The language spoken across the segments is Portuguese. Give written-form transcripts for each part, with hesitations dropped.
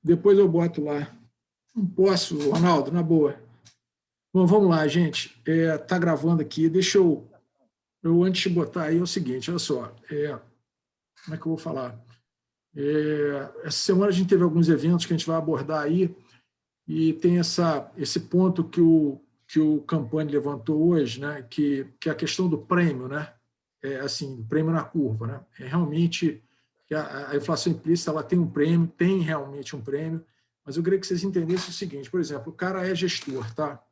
depois eu boto lá. Não posso, Ronaldo, na boa. Bom, vamos lá, gente. Está gravando aqui. Deixa eu, antes de botar aí, é o seguinte, olha só. Como é que eu vou falar? Essa semana a gente teve alguns eventos que a gente vai abordar aí, e tem esse ponto que o Campani levantou hoje, né, que é a questão do prêmio, né? Assim, o prêmio na curva, né? Realmente que a inflação implícita ela tem um prêmio, tem realmente um prêmio, mas eu queria que vocês entendessem o seguinte, por exemplo, o cara é gestor, tá?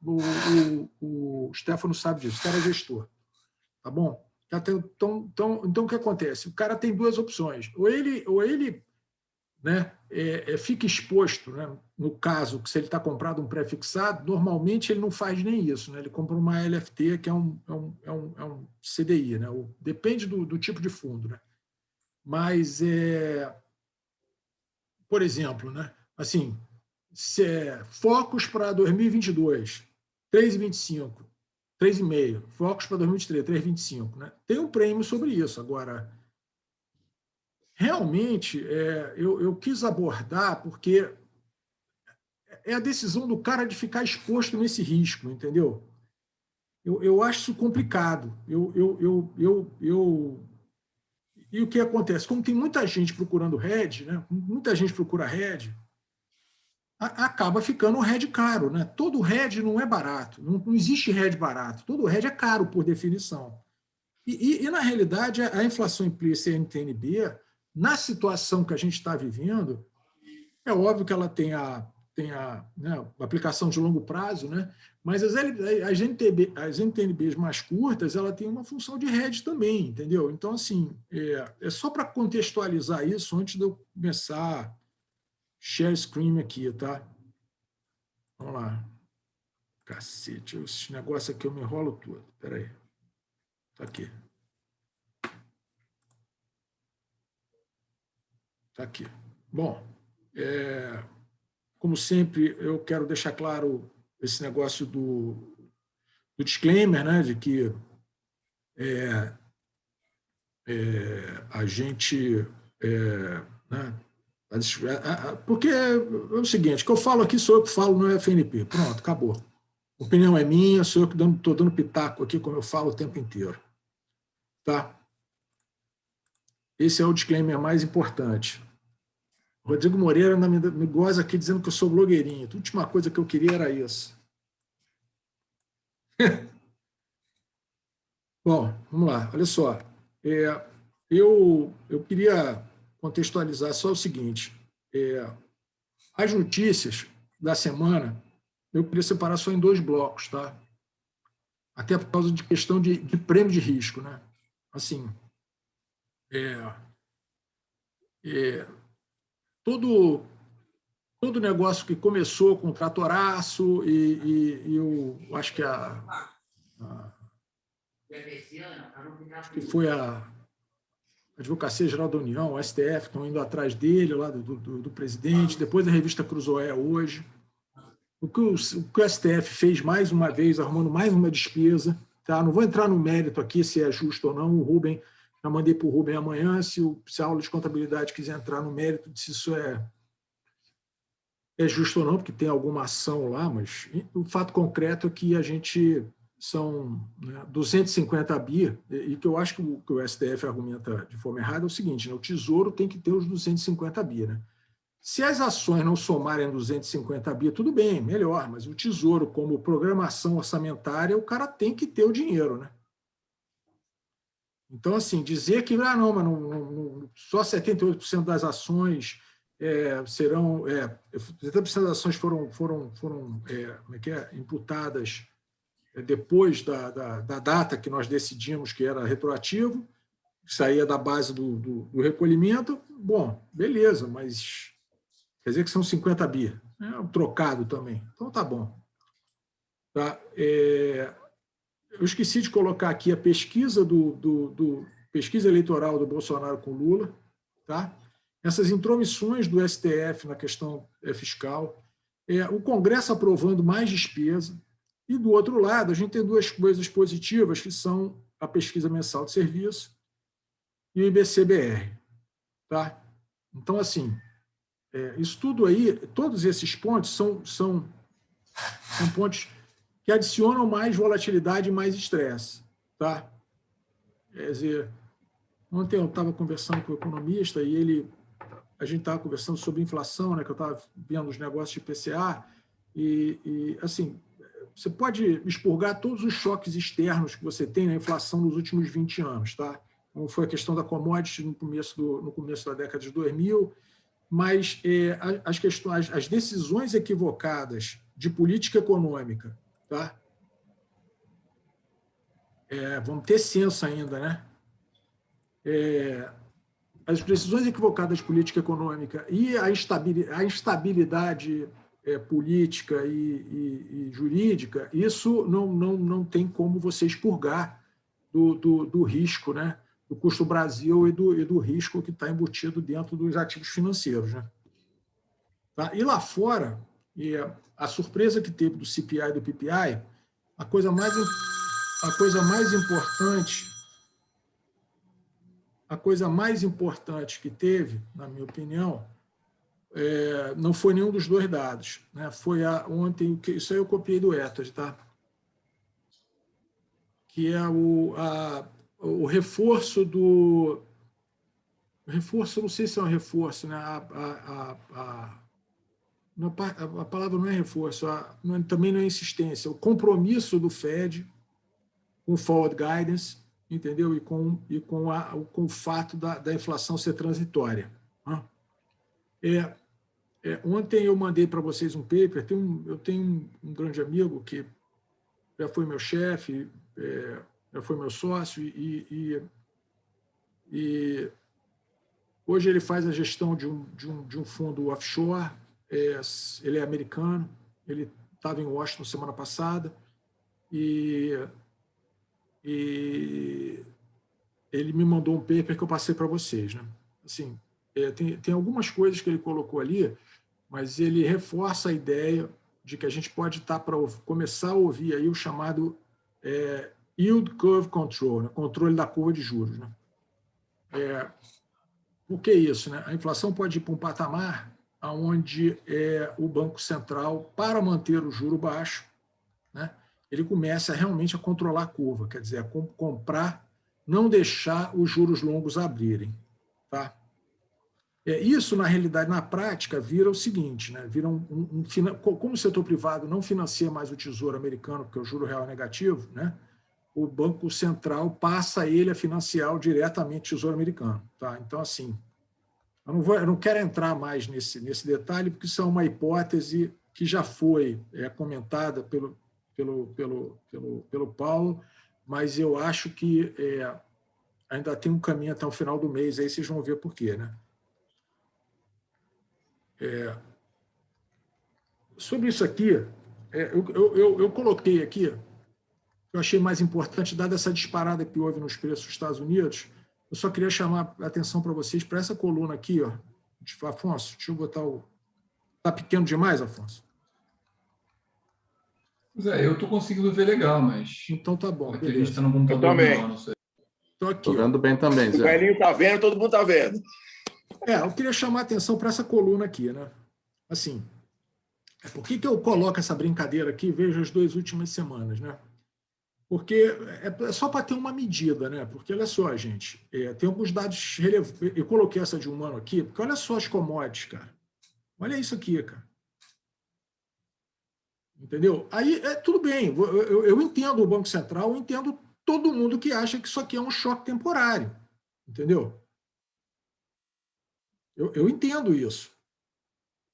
O Stefano sabe disso, o cara é gestor, tá bom? Então, o que acontece? O cara tem duas opções, ou ele né, fica exposto, né, no caso, que se ele está comprado um pré-fixado, normalmente ele não faz nem isso, né, ele compra uma LFT, que é um CDI, né, depende do tipo de fundo. Né, mas, por exemplo, né, assim, focos para 2022, 3,25, 3,5, focos para 2023, 3,25. Né, tem um prêmio sobre isso. Agora, realmente, eu quis abordar porque é a decisão do cara de ficar exposto nesse risco, entendeu? Eu acho isso complicado. E o que acontece? Como tem muita gente procurando hedge, né? Muita gente procura hedge, acaba ficando um hedge caro. Né? Todo hedge não é barato, não existe hedge barato. Todo hedge é caro, por definição. E na realidade, a inflação implícita e a NTNB, na situação que a gente está vivendo, é óbvio que ela tem a aplicação de longo prazo, né? Mas as NTNBs mais curtas, ela tem uma função de hedge também, entendeu? Então, assim, só para contextualizar isso antes de eu começar share screen aqui, tá? Vamos lá. Cacete, esse negócio aqui eu me enrolo todo. Espera aí. Tá aqui. Tá aqui. Bom, como sempre, eu quero deixar claro esse negócio do disclaimer, né, de que a gente... né, porque é o seguinte, o que eu falo aqui sou eu que falo no FNP. Pronto, acabou. A opinião é minha, sou eu que estou dando pitaco aqui, como eu falo o tempo inteiro. Tá? Esse é o disclaimer mais importante. Rodrigo Moreira me goza aqui dizendo que eu sou blogueirinho. A última coisa que eu queria era isso. Bom, vamos lá. Olha só. Eu queria contextualizar só o seguinte. As notícias da semana, eu queria separar só em dois blocos, tá? Até por causa de questão de prêmio de risco, né? Assim, todo negócio que começou com tratoraço e eu acho que que foi a Advocacia Geral da União, o STF, estão indo atrás dele, lá do presidente, depois a revista Cruzoé hoje. O que o STF fez mais uma vez, arrumando mais uma despesa, tá? Não vou entrar no mérito aqui se é justo ou não, o Rubem, já mandei para o Rubem amanhã, se a aula de contabilidade quiser entrar no mérito de se isso é justo ou não, porque tem alguma ação lá, mas o fato concreto é que a gente são 250 bi, e que eu acho que o STF argumenta de forma errada é o seguinte, né, o Tesouro tem que ter os 250 bi. Né? Se as ações não somarem 250 bi, tudo bem, melhor, mas o Tesouro, como programação orçamentária, o cara tem que ter o dinheiro. Né? Então, assim, dizer que não, mas só 78% das ações serão... 70% das ações foram como é que é? Imputadas depois da data que nós decidimos que era retroativo, saía da base do recolhimento, bom, beleza, mas quer dizer que são 50 bi. É um trocado também. Então, tá bom. Tá? Eu esqueci de colocar aqui a pesquisa pesquisa eleitoral do Bolsonaro com Lula. Tá? Essas intromissões do STF na questão fiscal, o Congresso aprovando mais despesa, e, do outro lado, a gente tem duas coisas positivas, que são a pesquisa mensal de serviço e o IBC-BR. Tá? Então, assim, Isso tudo aí, todos esses pontos são pontos que adicionam mais volatilidade e mais estresse. Tá? Quer dizer, ontem eu estava conversando com o economista e a gente estava conversando sobre inflação, né, que eu estava vendo os negócios de IPCA, e assim, você pode expurgar todos os choques externos que você tem na inflação nos últimos 20 anos, tá? Como foi a questão da commodity no começo da década de 2000, mas as decisões equivocadas de política econômica, tá? Vamos ter senso ainda, né? As decisões equivocadas de política econômica e a instabilidade política e jurídica, isso não tem como você expurgar do risco, né? Do custo Brasil e do risco que está embutido dentro dos ativos financeiros. Né? Tá? E lá fora, a surpresa que teve do CPI e do PPI, a coisa mais importante que teve, na minha opinião, não foi nenhum dos dois dados. Né? Foi ontem, isso aí eu copiei do Ethos, tá? Que é o reforço do... Reforço, não sei se é um reforço, né? A palavra não é reforço, também não é insistência. O compromisso do Fed com o forward guidance, entendeu? E com o fato da inflação ser transitória. Ontem eu mandei para vocês um paper. Eu tenho um grande amigo que já foi meu chefe, já foi meu sócio, e hoje ele faz a gestão de um fundo offshore. Ele é americano, ele estava em Washington semana passada, e ele me mandou um paper que eu passei para vocês. Né? Assim, tem algumas coisas que ele colocou ali, mas ele reforça a ideia de que a gente pode estar para começar a ouvir aí o chamado yield curve control, né? Controle da curva de juros. Né? Por que isso? Né? A inflação pode ir para um patamar onde o Banco Central, para manter o juro baixo, né, ele começa realmente a controlar a curva, quer dizer, a comprar, não deixar os juros longos abrirem. Tá? Isso, na realidade, na prática, vira o seguinte, né? Vira como o setor privado não financia mais o Tesouro americano, porque o juro real é negativo, né? O Banco Central passa ele a financiar diretamente o Tesouro americano. Tá? Então, assim, eu não quero entrar mais nesse detalhe, porque isso é uma hipótese que já foi comentada pelo Paulo, mas eu acho que ainda tem um caminho até o final do mês, aí vocês vão ver por quê. Né? Sobre isso aqui, eu coloquei aqui, eu achei mais importante, dada essa disparada que houve nos preços dos Estados Unidos, eu só queria chamar a atenção para vocês, para essa coluna aqui. Ó. Afonso, deixa eu botar o... Está pequeno demais, Afonso? Pois eu estou conseguindo ver legal, mas... Então tá bom, beleza. A gente está no computador eu também. menor, não sei. Estou vendo bem também, Zé. O velhinho está vendo, todo mundo está vendo. Eu queria chamar a atenção para essa coluna aqui. Né? Assim, por que eu coloco essa brincadeira aqui? Vejo as 2 últimas semanas, né? Porque é só para ter uma medida, né? Porque olha só, gente, tem alguns dados relevantes. Eu coloquei essa de um ano aqui, porque olha só as commodities, cara. Olha isso aqui, cara. Entendeu? Aí, tudo bem, eu entendo o Banco Central, eu entendo todo mundo que acha que isso aqui é um choque temporário. Entendeu? Eu entendo isso.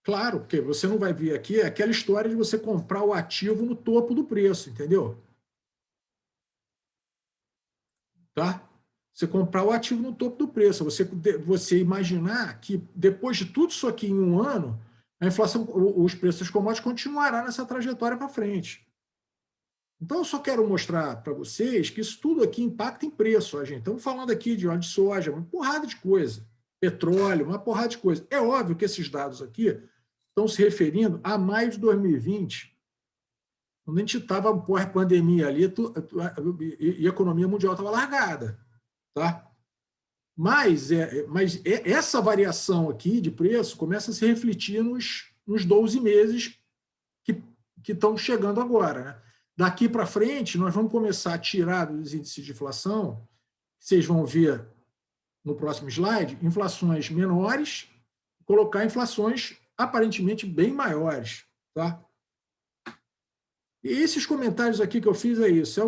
Claro, porque você não vai ver aqui aquela história de você comprar o ativo no topo do preço, entendeu? Tá? Você comprar o ativo no topo do preço. Você imaginar que depois de tudo isso aqui em um ano, a inflação, os preços das commodities continuará nessa trajetória para frente. Então, eu só quero mostrar para vocês que isso tudo aqui impacta em preço. A gente estamos falando aqui de óleo de soja, uma porrada de coisa. Petróleo, uma porrada de coisa. É óbvio que esses dados aqui estão se referindo a maio de 2020, quando a gente estava pós-pandemia ali e a economia mundial estava largada. Tá? Mas essa variação aqui de preço começa a se refletir nos 12 meses que estão chegando agora, né? Daqui para frente, nós vamos começar a tirar dos índices de inflação, vocês vão ver no próximo slide, inflações menores, colocar inflações aparentemente bem maiores. Tá? E esses comentários aqui que eu fiz é isso,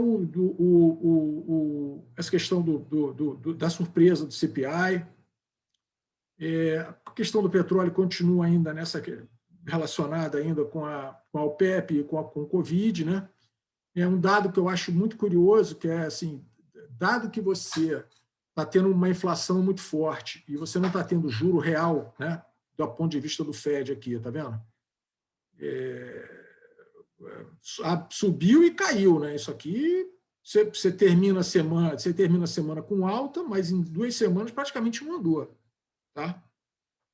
essa questão da surpresa do CPI, a questão do petróleo continua ainda relacionada ainda com a OPEP e com o Covid, né? É um dado que eu acho muito curioso, que é assim, dado que você está tendo uma inflação muito forte e você não está tendo juro real, né, do ponto de vista do Fed aqui, tá vendo? Subiu e caiu, né? Isso aqui você termina a semana com alta, mas em 2 semanas praticamente não andou, tá?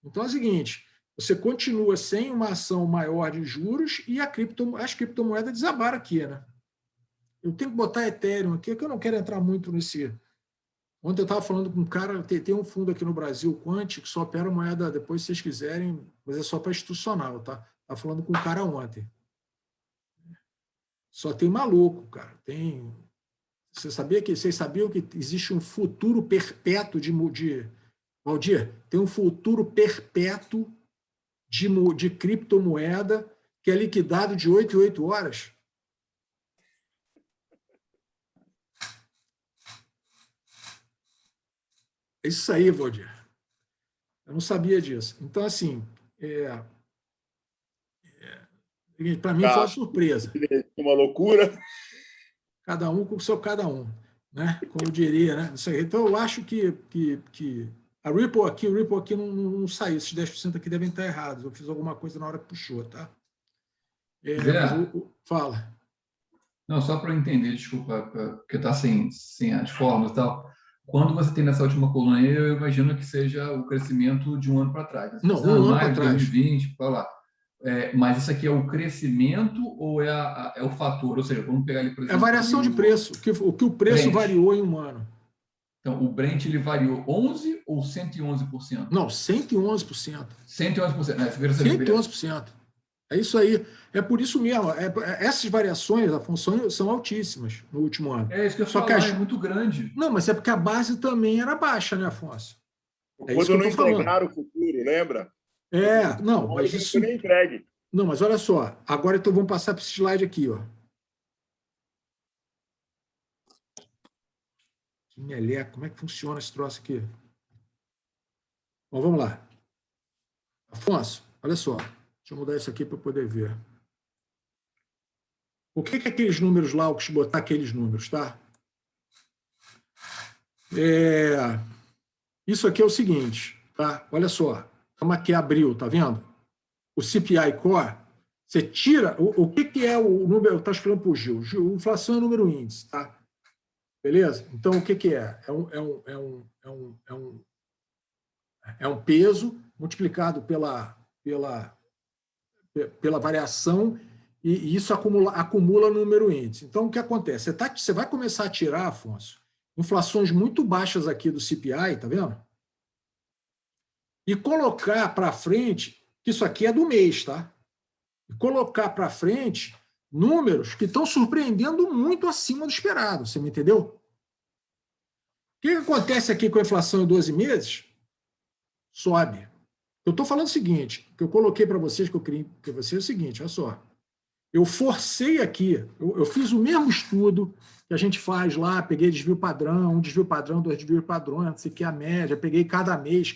Então é o seguinte, você continua sem uma ação maior de juros e as criptomoedas desabaram aqui, né? Eu tenho que botar Ethereum aqui, que eu não quero entrar muito nesse. Ontem eu estava falando com um cara, tem um fundo aqui no Brasil, Quant, que só opera moeda, depois se vocês quiserem, mas é só para institucional, tá? Estava falando com um cara ontem. Só tem maluco, cara. Vocês sabiam que existe um futuro perpétuo Valdir, tem um futuro perpétuo de criptomoeda que é liquidado de 8 em 8 horas? É isso aí, Valdir. Eu não sabia disso. Então, assim, para mim foi uma surpresa. Uma loucura. Cada um com o seu cada um, né? Como eu diria, né? Isso aí. Então, eu acho que a Ripple aqui não saiu. Esses 10% aqui devem estar errados. Eu fiz alguma coisa na hora que puxou, tá? Fala. Não, só para eu entender, desculpa, porque está sem as formas e tal. Quando você tem nessa última coluna aí, eu imagino que seja o crescimento de um ano para trás. Não, um ano para trás. 2020, para lá. Mas isso aqui é o crescimento ou é o fator? Ou seja, vamos pegar ali, por exemplo... É a variação de preço, o que o preço Brent variou em um ano. Então, o Brent ele variou 11% ou 111%? Não, 111%. 111%. Né? 111%. É isso aí. É por isso mesmo. Essas variações, Afonso, são altíssimas no último ano. É isso que eu falo, é muito grande. Não, mas é porque a base também era baixa, né, Afonso? Quando não entregaram o futuro, lembra? Não, mas isso... nem entregue. Não, mas olha só. Agora então vamos passar para esse slide aqui, ó. Que meleca, como é que funciona esse troço aqui? Bom, vamos lá. Afonso, olha só. Deixa eu mudar isso aqui para poder ver. O que é aqueles números lá, eu botar aqueles números, tá? Isso aqui é o seguinte, tá? Olha só. Estamos aqui abril, tá vendo? O CPI Core, você tira... O que é o número... Está escrevendo para o Gil. Inflação é número índice, tá? Beleza? Então, o que é? É um peso multiplicado pela variação e isso acumula no número índice. Então, o que acontece? Você vai começar a tirar, Afonso, inflações muito baixas aqui do CPI, tá vendo? E colocar para frente, que isso aqui é do mês, tá? E colocar para frente números que estão surpreendendo muito acima do esperado, você me entendeu? O que acontece aqui com a inflação em 12 meses? Sobe. Eu estou falando o seguinte, que eu coloquei para vocês, que eu queria que você é o seguinte, olha só. Eu forcei aqui, eu fiz o mesmo estudo que a gente faz lá, peguei desvio padrão, um desvio padrão, 2 desvios padrões, não sei o que, a média, peguei cada mês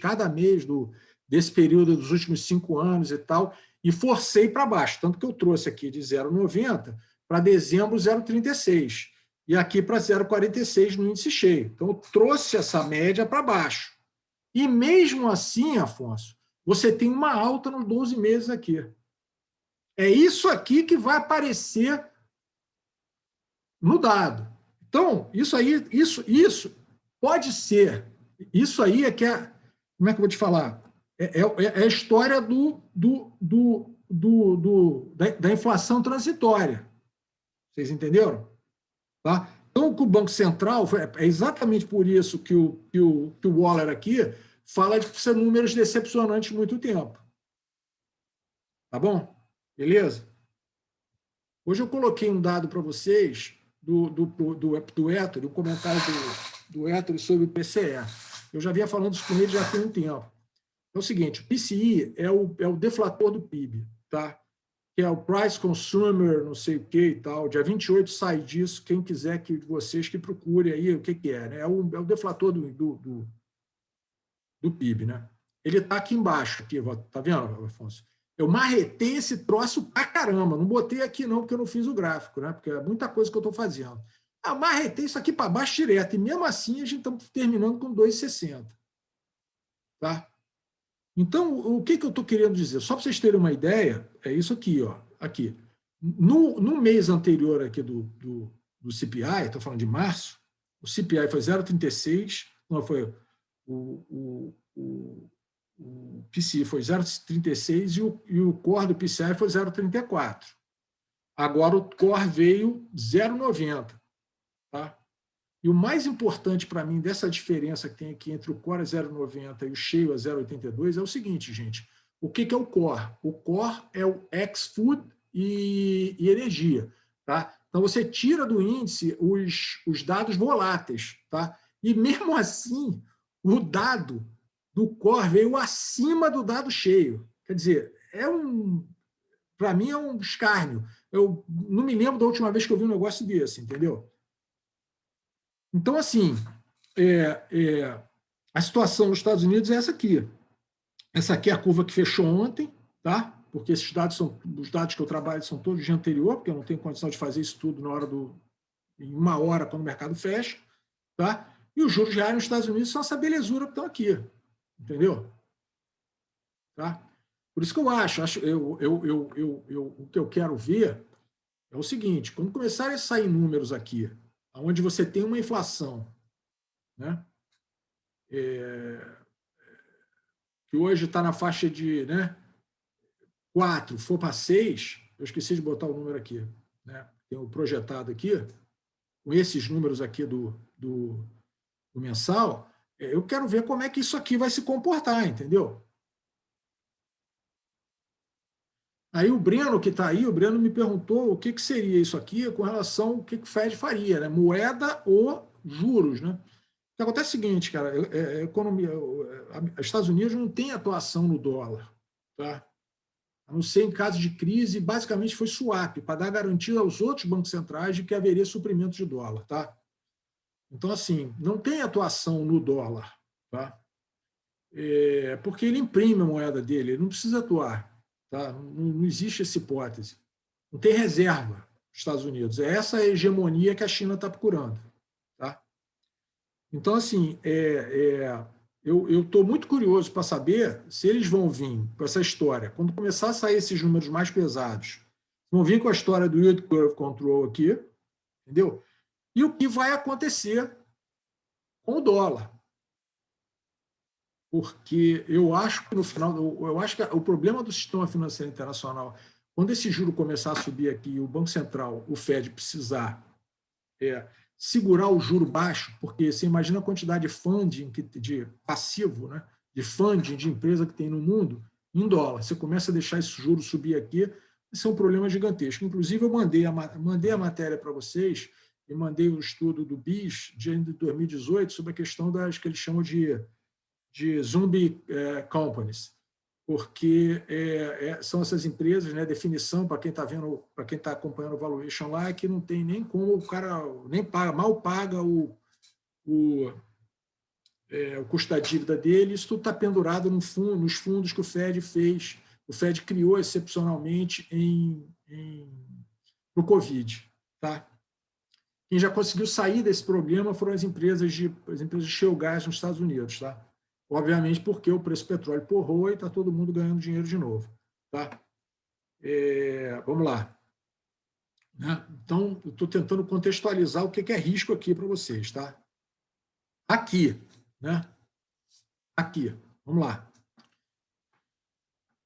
desse período dos últimos 5 anos e tal, e forcei para baixo, tanto que eu trouxe aqui de 0,90 para dezembro 0,36, e aqui para 0,46 no índice cheio. Então, eu trouxe essa média para baixo. E mesmo assim, Afonso, você tem uma alta nos 12 meses aqui. É isso aqui que vai aparecer no dado. Então, isso pode ser. Isso aí é que é... Como é que eu vou te falar? É a história da inflação transitória. Vocês entenderam? Tá? Então, com o Banco Central, é exatamente por isso que o Waller aqui fala de ser números decepcionantes muito tempo. Tá bom? Beleza? Hoje eu coloquei um dado para vocês do Ettore, o comentário do Ettore sobre o PCE. Eu já vinha falando isso com ele já tem um tempo. É o seguinte, o PCI é o deflator do PIB, tá? Que é o Price Consumer, não sei o que e tal. Dia 28 sai disso, quem quiser que vocês que procurem aí o que é, né? É o deflator do PIB, né? Ele está aqui embaixo, aqui, tá vendo, Afonso? Eu marretei esse troço pra caramba, não botei aqui não, porque eu não fiz o gráfico, né? Porque é muita coisa que eu estou fazendo. Eu marretei isso aqui para baixo direto, e mesmo assim a gente está terminando com 2,60. Tá? Então, o que eu estou querendo dizer? Só para vocês terem uma ideia, é isso aqui, ó. Aqui. No mês anterior aqui do CPI, estou falando de março, o CPI foi 0,36, não foi o PCI foi 0,36 e o core do PCI foi 0,34. Agora o core veio 0,90. Tá? E o mais importante para mim dessa diferença que tem aqui entre o core a 0,90 e o cheio a 0,82 é o seguinte, gente. O que é o core? O core é o ex-food e energia. Tá? Então, você tira do índice os dados voláteis. Tá? E, mesmo assim, o dado do core veio acima do dado cheio. Quer dizer, para mim é um escárnio. Eu não me lembro da última vez que eu vi um negócio desse, entendeu? Então, assim, a situação nos Estados Unidos é essa aqui. Essa aqui é a curva que fechou ontem, tá? Porque esses dados os dados que eu trabalho são todos de dia anterior, porque eu não tenho condição de fazer isso tudo em uma hora quando o mercado fecha, tá? E os juros reais nos Estados Unidos são essa belezura que estão aqui, entendeu? Tá? Por isso que eu acho o que eu quero ver é o seguinte: quando começarem a sair números aqui, onde você tem uma inflação, né, que hoje está na faixa de 4, for para 6, eu esqueci de botar o número aqui, né, tem o projetado aqui, com esses números aqui do mensal, eu quero ver como é que isso aqui vai se comportar, entendeu? Aí o Breno, que está aí, o Breno me perguntou o que seria isso aqui com relação ao que o Fed faria, né? Moeda ou juros, né? O que acontece é o seguinte, cara, a economia, os Estados Unidos não tem atuação no dólar, tá? A não ser em caso de crise, basicamente foi swap, para dar garantia aos outros bancos centrais de que haveria suprimento de dólar, tá? Então, assim, não tem atuação no dólar, tá? Porque ele imprime a moeda dele, ele não precisa atuar. Tá? Não existe essa hipótese. Não tem reserva nos Estados Unidos. É essa a hegemonia que a China está procurando. Tá? Então, assim, eu estou muito curioso para saber se eles vão vir com essa história. Quando começar a sair esses números mais pesados, vão vir com a história do Yield Curve Control aqui, entendeu? E o que vai acontecer com o dólar. Porque eu acho que no final, eu acho que o problema do sistema financeiro internacional, quando esse juro começar a subir aqui, o Banco Central, o Fed, precisar segurar o juro baixo, porque você imagina a quantidade de funding, de passivo, né, de funding de empresa que tem no mundo, em dólar. Você começa a deixar esse juro subir aqui, esse é um problema gigantesco. Inclusive, eu mandei a matéria para vocês e mandei o estudo do BIS de 2018 sobre a questão das que eles chamam de zombie companies, porque são essas empresas, né, definição para quem está vendo, para quem está acompanhando o valuation lá, que não tem nem como o cara nem paga, mal paga o custo da dívida dele, isso tudo está pendurado nos fundos que o Fed fez, o Fed criou excepcionalmente para o Covid. Tá? Quem já conseguiu sair desse problema foram as empresas de shale gas nos Estados Unidos. Tá? Obviamente, porque o preço do petróleo porrou e está todo mundo ganhando dinheiro de novo. Tá? Vamos lá. Né? Então, eu estou tentando contextualizar o que é risco aqui para vocês. Tá? Aqui. Né? Aqui. Vamos lá.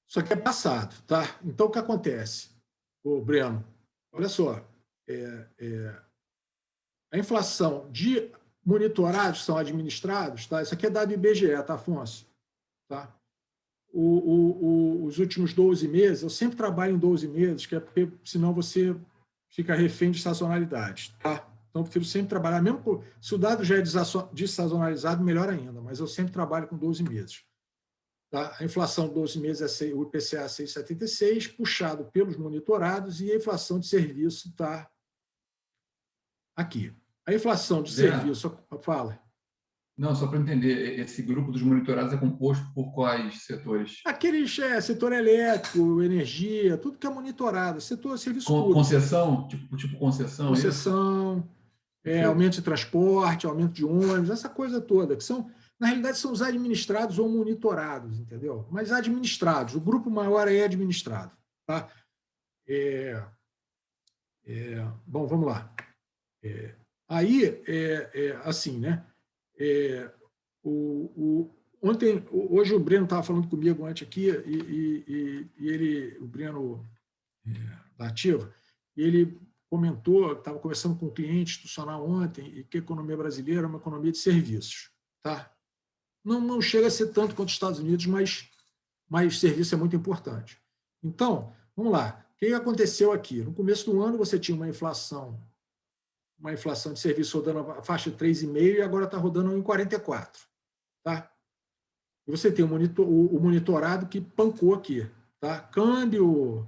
Isso aqui é passado. Tá? Então, o que acontece? Ô, Breno, olha só. a inflação de monitorados que são administrados, tá? Isso aqui é dado do IBGE, tá, Afonso? Tá? Os últimos 12 meses, eu sempre trabalho em 12 meses, que é porque, senão você fica refém de sazonalidade. Tá? Então, eu prefiro sempre trabalhar, mesmo se o dado já é dessazonalizado, melhor ainda, mas eu sempre trabalho com 12 meses. Tá? A inflação de 12 meses é o IPCA 6,76, puxado pelos monitorados, e a inflação de serviço está aqui. A inflação de serviço... Fala. Não, só para entender, esse grupo dos monitorados é composto por quais setores? Aqueles, setor elétrico, energia, tudo que é monitorado, setor serviço público. Concessão? Tipo concessão? Concessão, aumento de transporte, aumento de ônibus, essa coisa toda, que são, na realidade, são os administrados ou monitorados, entendeu? Mas administrados, o grupo maior é administrado. Tá? Bom, vamos lá. Aí, assim, né? Hoje o Breno estava falando comigo antes aqui, o Breno da Ativa, e ele comentou, estava conversando com um cliente institucional ontem, e que a economia brasileira é uma economia de serviços. Tá? Não chega a ser tanto quanto os Estados Unidos, mas serviço é muito importante. Então, vamos lá. O que aconteceu aqui? No começo do ano, você tinha uma inflação de serviço rodando a faixa de 3,5 e agora está rodando em 44. Tá? E você tem o monitorado que pancou aqui. Tá? Câmbio,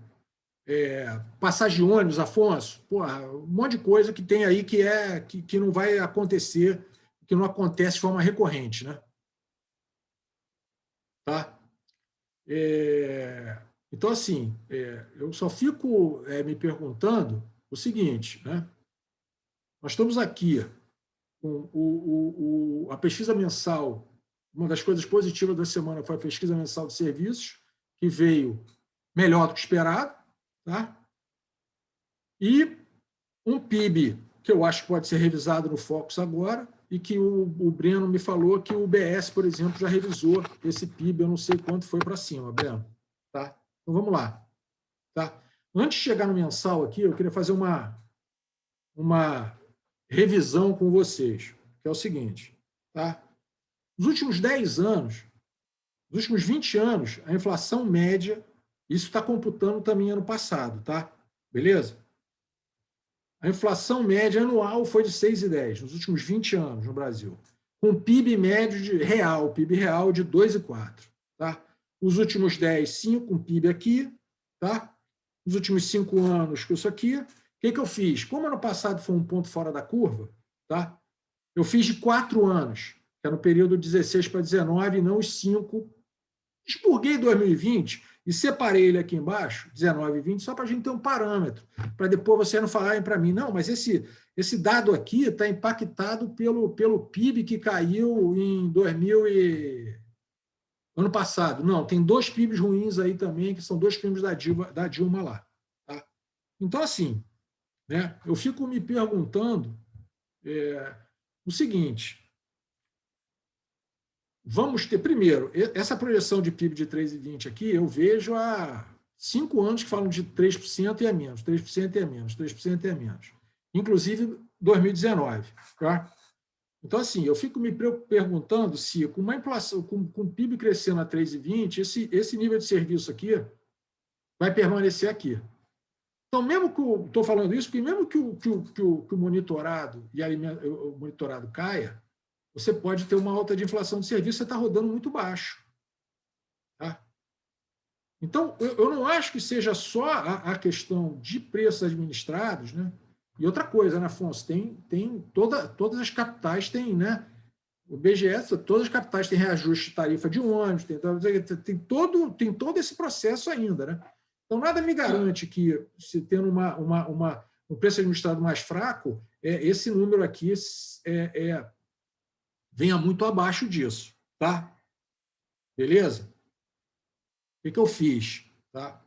passagem de ônibus, Afonso, porra, um monte de coisa que tem aí que não vai acontecer, que não acontece de forma recorrente. Né? Tá? Então, assim, eu só fico me perguntando o seguinte, né? Nós estamos aqui com a pesquisa mensal. Uma das coisas positivas da semana foi a pesquisa mensal de serviços, que veio melhor do que esperado. Tá? E um PIB que eu acho que pode ser revisado no Focus agora, e que o Breno me falou que o BS, por exemplo, já revisou esse PIB, eu não sei quanto foi para cima, Breno. Tá? Então, vamos lá. Tá? Antes de chegar no mensal aqui, eu queria fazer uma revisão com vocês, que é o seguinte. Tá? Nos últimos 10 anos, nos últimos 20 anos, a inflação média, isso está computando também ano passado, tá? Beleza? A inflação média anual foi de 6,10 nos últimos 20 anos no Brasil, com PIB médio PIB real de 2,4. Tá? Os últimos 10, 5, com PIB aqui. Tá? Os últimos 5 anos com isso aqui. O que eu fiz? Como ano passado foi um ponto fora da curva, tá? Eu fiz de 4 anos, que é no período 16 para 19, e não os 5. Expurguei 2020 e separei ele aqui embaixo, 19 e 20, só para a gente ter um parâmetro, para depois você não falarem para mim, não, mas esse dado aqui está impactado pelo PIB que caiu em ano passado. Não, tem 2 PIBs ruins aí também, que são 2 PIBs da Dilma lá. Tá? Então, assim, né, eu fico me perguntando o seguinte: vamos ter, primeiro, essa projeção de PIB de 3,20 aqui, eu vejo há 5 anos que falam de 3% e é menos, 3% e é menos, 3% e é menos. Inclusive 2019. Tá? Então, assim, eu fico me perguntando se, com uma inflação, com o PIB crescendo a 3,20, esse nível de serviço aqui vai permanecer aqui. Então, mesmo que estou falando isso, porque mesmo que o monitorado o monitorado caia, você pode ter uma alta de inflação de serviço, você está rodando muito baixo. Tá? Então, eu não acho que seja só a questão de preços administrados, né? E outra coisa, né, Afonso? Todas as capitais têm, né? O BGS, todas as capitais têm reajuste de tarifa de ônibus, tem todo esse processo ainda, né? Então, nada me garante que, se tendo um preço administrado mais fraco, esse número aqui venha muito abaixo disso. Tá? Beleza? O que eu fiz? Tá?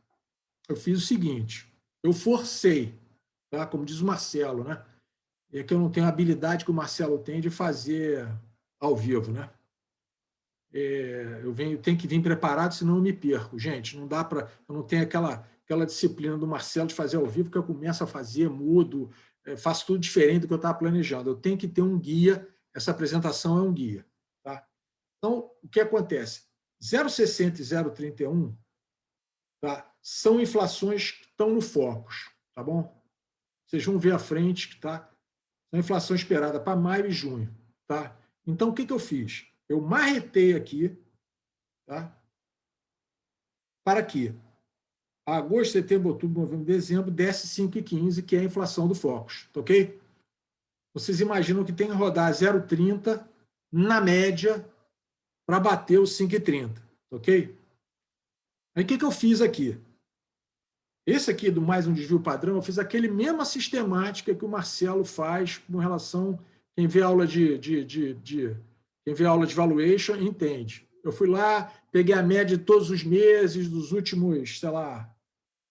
Eu fiz o seguinte, eu forcei, tá? Como diz o Marcelo, né? É que eu não tenho a habilidade que o Marcelo tem de fazer ao vivo, né? Eu tenho que vir preparado, senão eu me perco. Gente, não dá para... Eu não tenho aquela disciplina do Marcelo de fazer ao vivo, que eu começo a fazer, mudo, faço tudo diferente do que eu estava planejando. Eu tenho que ter um guia, essa apresentação é um guia. Tá? Então, o que acontece? 0,60 e 0,31, tá? São inflações que estão no Focus, tá bom? Vocês vão ver à frente, tá? A inflação esperada para maio e junho. Tá? Então, o que eu fiz? Eu marretei aqui, tá? Para que agosto, setembro, outubro, novembro, dezembro desce 5,15, que é a inflação do Focus. Tá, ok? Vocês imaginam que tem que rodar 0,30 na média para bater os 5,30. Tá, ok? Aí, o que eu fiz aqui? Esse aqui, do mais um desvio padrão, eu fiz aquele mesma sistemática que o Marcelo faz com relação... Quem vê aula quem vê aula de valuation entende. Eu fui lá, peguei a média de todos os meses dos últimos, sei lá,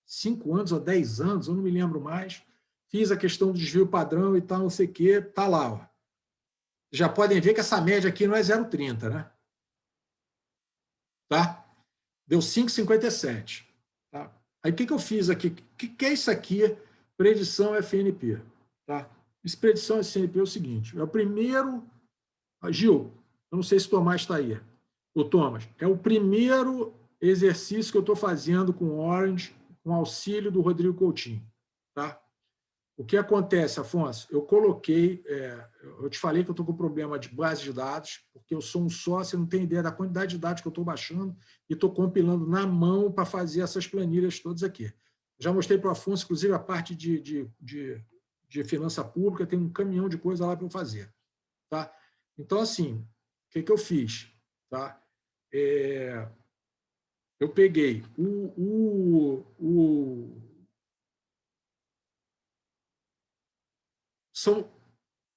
5 anos ou 10 anos, eu não me lembro mais. Fiz a questão do desvio padrão e tal, não sei o quê. Está lá. Ó. Já podem ver que essa média aqui não é 0,30, né? Tá? Deu 5,57. Tá? Aí, o que eu fiz aqui? O que é isso aqui? Predição FNP. Tá? Essa predição FNP é o seguinte. É o primeiro... Gil, eu não sei se o Tomás está aí. O Thomas, é o primeiro exercício que eu estou fazendo com o Orange, com auxílio do Rodrigo Coutinho. Tá? O que acontece, Afonso? Eu coloquei... eu te falei que eu estou com problema de base de dados, porque eu sou um sócio, não tenho ideia da quantidade de dados que eu estou baixando e estou compilando na mão para fazer essas planilhas todas aqui. Já mostrei para o Afonso, inclusive, a parte de finança pública, tem um caminhão de coisa lá para eu fazer. Tá? Então, assim, o que eu fiz? Tá? Eu peguei o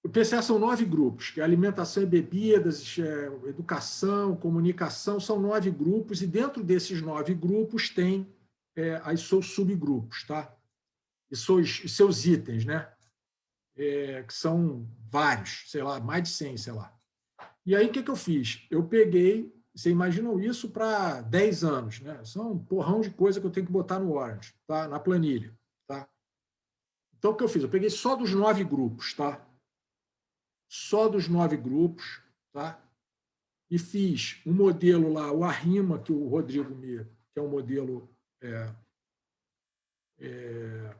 PCA são 9 grupos, que é alimentação e bebidas, educação, comunicação, são 9 grupos, e dentro desses 9 grupos tem os seus subgrupos, tá? E seus itens, né? Que são vários, sei lá, mais de 100, sei lá. E aí, o que eu fiz? Eu peguei, vocês imaginam isso para 10 anos, né? São um porrão de coisa que eu tenho que botar no Orange, tá? Na planilha, tá? Então, o que eu fiz? Eu peguei só dos 9 grupos, tá? Só dos 9 grupos, tá? E fiz um modelo lá, o Arrima, que o Rodrigo que é um modelo...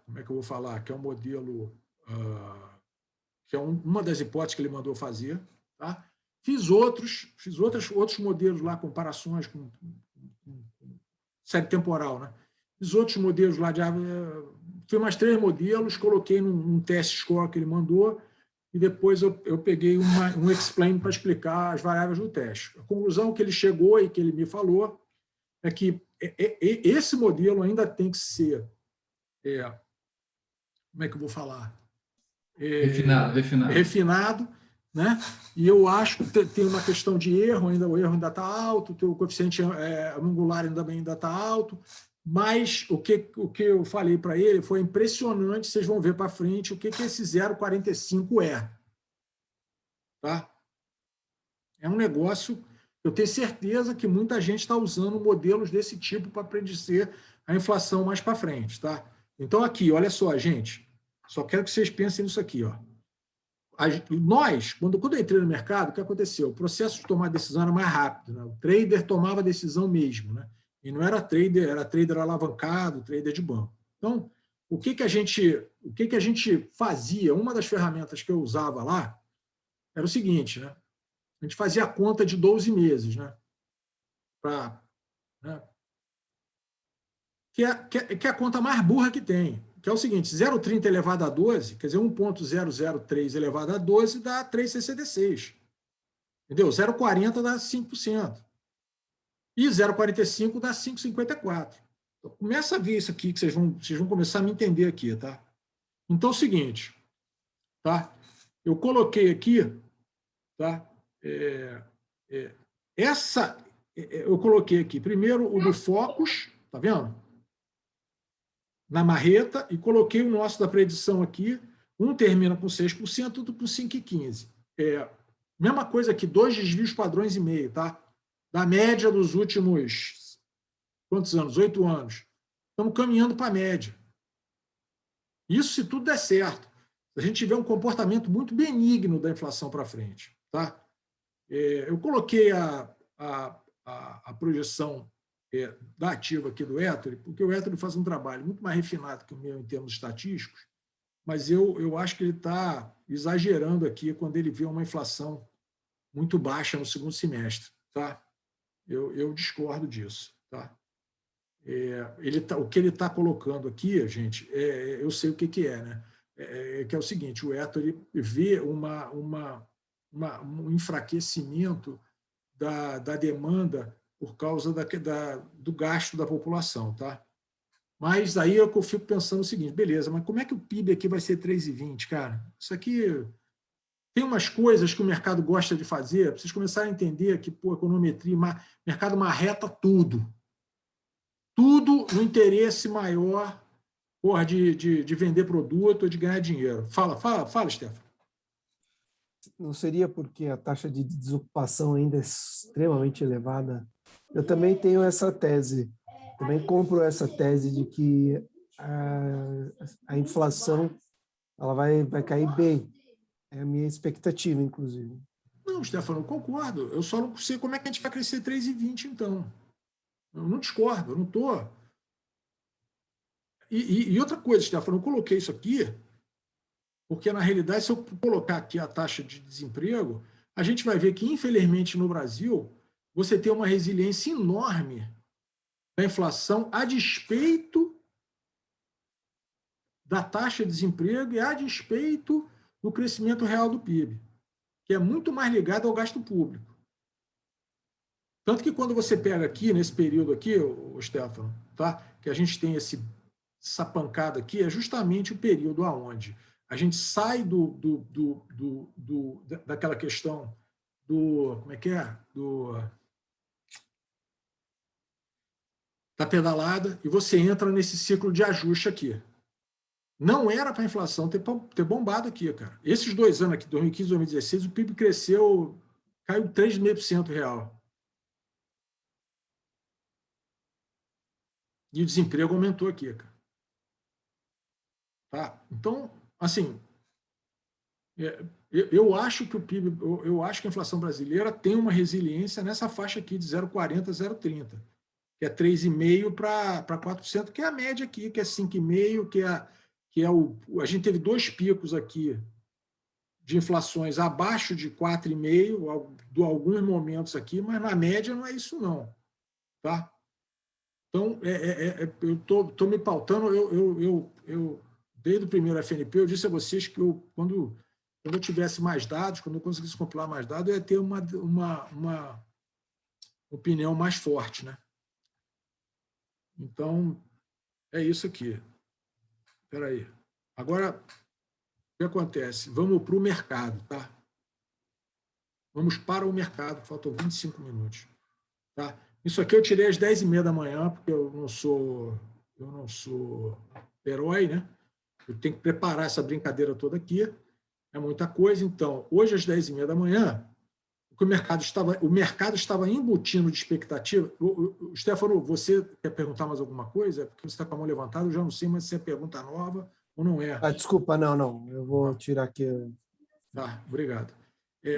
como é que eu vou falar? Que é um modelo... que é uma das hipóteses que ele mandou fazer, tá? Fiz outros modelos lá, comparações com série temporal, né? Fiz outros modelos lá, fiz mais 3 modelos, coloquei num test score que ele mandou, e depois eu peguei um explain para explicar as variáveis do teste. A conclusão que ele chegou e que ele me falou é que esse modelo ainda tem que ser... como é que eu vou falar? Refinado, né? E eu acho que tem uma questão de erro, o erro ainda está alto, o coeficiente angular ainda está alto, mas o que eu falei para ele foi impressionante, vocês vão ver para frente o que esse 0,45 é. Tá? É um negócio, eu tenho certeza que muita gente está usando modelos desse tipo para predizer a inflação mais para frente. Tá? Então, aqui, olha só, gente, só quero que vocês pensem nisso aqui. Ó. Nós, quando eu entrei no mercado, o que aconteceu? O processo de tomar decisão era mais rápido. Né? O trader tomava a decisão mesmo. Né? E não era trader alavancado, trader de banco. Então, o que a gente fazia? Uma das ferramentas que eu usava lá era o seguinte, né? A gente fazia a conta de 12 meses. Né? Que é a conta mais burra que tem. Que é o seguinte, 0,30 elevado a 12, quer dizer, 1,003 elevado a 12 dá 3,66. Entendeu? 0,40 dá 5%. E 0,45 dá 5,54. Então, começa a ver isso aqui, que vocês vão começar a me entender aqui, tá? Então, é o seguinte, tá? Eu coloquei aqui, tá? Eu coloquei aqui, primeiro, o do Focus, tá vendo? Na marreta, e coloquei o nosso da predição aqui, um termina com 6%, outro com 5,15%. Mesma coisa aqui, 2 desvios padrões e meio, tá? Da média dos últimos, quantos anos? 8 anos. Estamos caminhando para a média. Isso se tudo der certo. se a gente tiver um comportamento muito benigno da inflação para frente. Tá? Eu coloquei a projeção da ativa aqui do Ettore, porque o Ettore faz um trabalho muito mais refinado que o meu em termos estatísticos, mas eu acho que ele está exagerando aqui quando ele vê uma inflação muito baixa no segundo semestre. Tá? Eu discordo disso. Tá? O que ele está colocando aqui, gente, eu sei o que é, né? Que é o seguinte, o Ettore vê um enfraquecimento da demanda por causa do gasto da população. Tá? Mas aí eu fico pensando o seguinte, beleza, mas como é que o PIB aqui vai ser 3,20, cara? Isso aqui tem umas coisas que o mercado gosta de fazer, para vocês começarem a entender que, econometria, mercado marreta tudo. Tudo no interesse maior de vender produto ou de ganhar dinheiro. Fala, Stefano. Não seria porque a taxa de desocupação ainda é extremamente elevada? Eu também tenho essa tese, também compro essa tese de que a inflação ela vai cair bem. É a minha expectativa, inclusive. Não, Stefano, eu concordo. Eu só não sei como é que a gente vai crescer 3,20, então. Eu não discordo, eu não estou. E outra coisa, Stefano, eu coloquei isso aqui, porque, na realidade, se eu colocar aqui a taxa de desemprego, a gente vai ver que, infelizmente, no Brasil, você tem uma resiliência enorme da inflação a despeito da taxa de desemprego e a despeito do crescimento real do PIB, que é muito mais ligado ao gasto público. Tanto que quando você pega aqui, nesse período aqui, o Stefano, tá? Que a gente tem essa pancada aqui, é justamente o período aonde a gente sai daquela questão como é que é? Da pedalada, e você entra nesse ciclo de ajuste aqui. Não era para a inflação ter bombado aqui, cara. Esses 2 anos aqui, 2015 e 2016, o PIB caiu 3,5% real. E o desemprego aumentou aqui, cara. Tá? Então, assim, eu acho que o PIB, eu acho que a inflação brasileira tem uma resiliência nessa faixa aqui de 0,40 a 0,30, que é 3,5% para 4%, que é a média aqui, que é 5,5%, a gente teve 2 picos aqui de inflações abaixo de 4,5%, de alguns momentos aqui, mas na média não é isso não. Tá? Então, eu estou me pautando, desde o primeiro FNP, eu disse a vocês que quando eu tivesse mais dados, quando eu conseguisse compilar mais dados, eu ia ter uma opinião mais forte. Né? Então, é isso aqui. Espera aí. Agora, o que acontece? Vamos para o mercado. Tá? Vamos para o mercado, faltam 25 minutos. Tá? Isso aqui eu tirei às 10h30 da manhã, porque eu não sou herói, né? Eu tenho que preparar essa brincadeira toda aqui. É muita coisa. Então, hoje às 10h30 da manhã, o mercado estava embutindo de expectativa. Stefano, você quer perguntar mais alguma coisa? Porque você está com a mão levantada, eu já não sei mais se é pergunta nova ou não é. Desculpa, não. Eu vou tirar aqui. Tá, obrigado.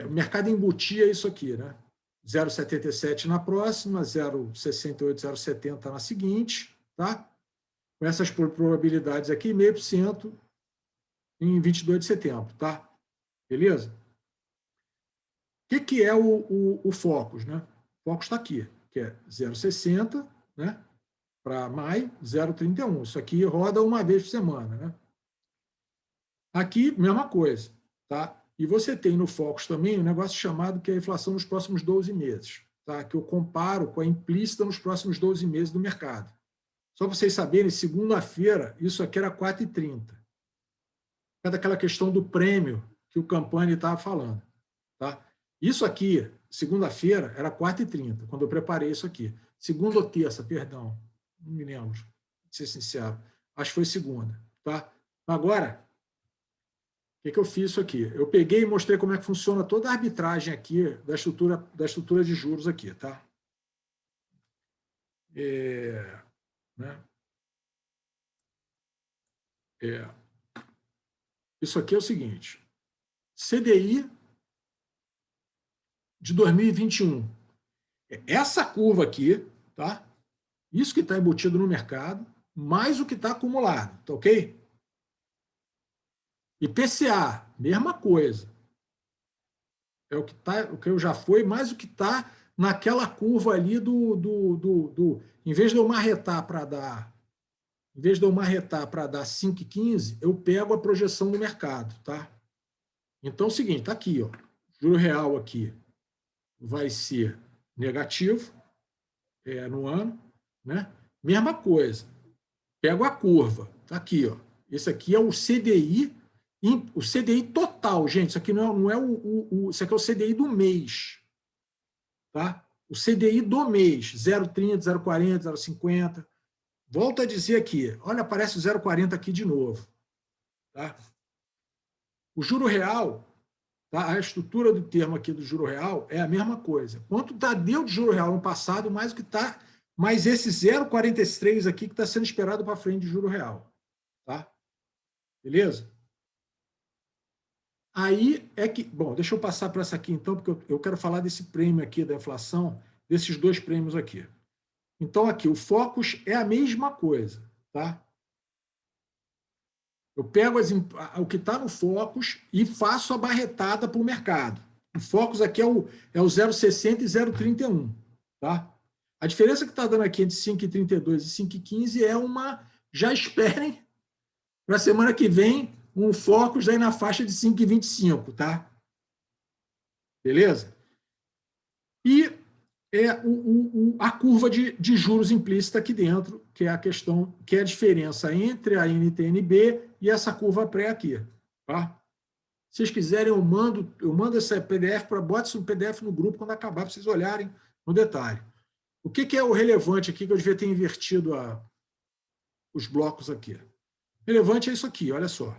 O mercado embutia isso aqui, né? 0,77 na próxima, 0,68, 0,70 na seguinte, tá? Com essas probabilidades aqui, 0,5% em 22 de setembro, tá? Beleza? O que é o Focus, né? O Focus está aqui, que é 0,60, né? Para maio, 0,31. Isso aqui roda uma vez por semana, né? Aqui, mesma coisa, tá? E você tem no Focus também um negócio chamado que é a inflação nos próximos 12 meses, tá? Que eu comparo com a implícita nos próximos 12 meses do mercado. Só para vocês saberem, segunda-feira, isso aqui era 4,30. É daquela questão do prêmio que o Campani estava falando. Tá? Isso aqui, segunda-feira, era 4,30, quando eu preparei isso aqui. Segunda ou terça, perdão, não me lembro, de ser sincero. Acho que foi segunda. Tá? Agora, o que eu fiz isso aqui? Eu peguei e mostrei como é que funciona toda a arbitragem aqui da estrutura de juros aqui. Tá? Isso aqui é o seguinte. CDI de 2021. Essa curva aqui, tá? Isso que está embutido no mercado, mais o que está acumulado, tá ok? IPCA, mesma coisa. É o que eu já foi, mais o que está naquela curva ali em vez de eu marretar para dar, em vez de eu marretar para dar 5,15, eu pego a projeção do mercado, tá? Então é o seguinte, tá aqui, ó. Juro real aqui vai ser negativo no ano, né? Mesma coisa. Pego a curva, tá aqui, ó. Esse aqui é o CDI total, gente. Isso aqui não é isso aqui é o CDI do mês, tá? O CDI do mês, 0,30, 0,40, 0,50. Volto a dizer aqui, olha, aparece o 0,40 aqui de novo, tá? O juro real, tá? A estrutura do termo aqui do juro real é a mesma coisa. Quanto deu de juro real no passado, mais o que está, mais esse 0,43 aqui que está sendo esperado para frente de juro real, tá? Beleza? Aí é que... Bom, deixa eu passar para essa aqui, então, porque eu quero falar desse prêmio aqui da inflação, desses dois prêmios aqui. Então, aqui, o Focus é a mesma coisa, tá? Eu pego o que está no Focus e faço a barretada para o mercado. O Focus aqui é o 0,60 e 0,31, tá? A diferença que está dando aqui entre 5,32 e 5,15 é uma... Já esperem para a semana que vem um Focus aí na faixa de 5,25, tá? Beleza? E a curva de juros implícita aqui dentro, que é a questão, que é a diferença entre a NTNB e essa curva pré aqui, tá? Se vocês quiserem, eu mando essa PDF, bota isso no PDF no grupo quando acabar, para vocês olharem no detalhe. O que é o relevante aqui, que eu devia ter invertido os blocos aqui? Relevante é isso aqui, olha só.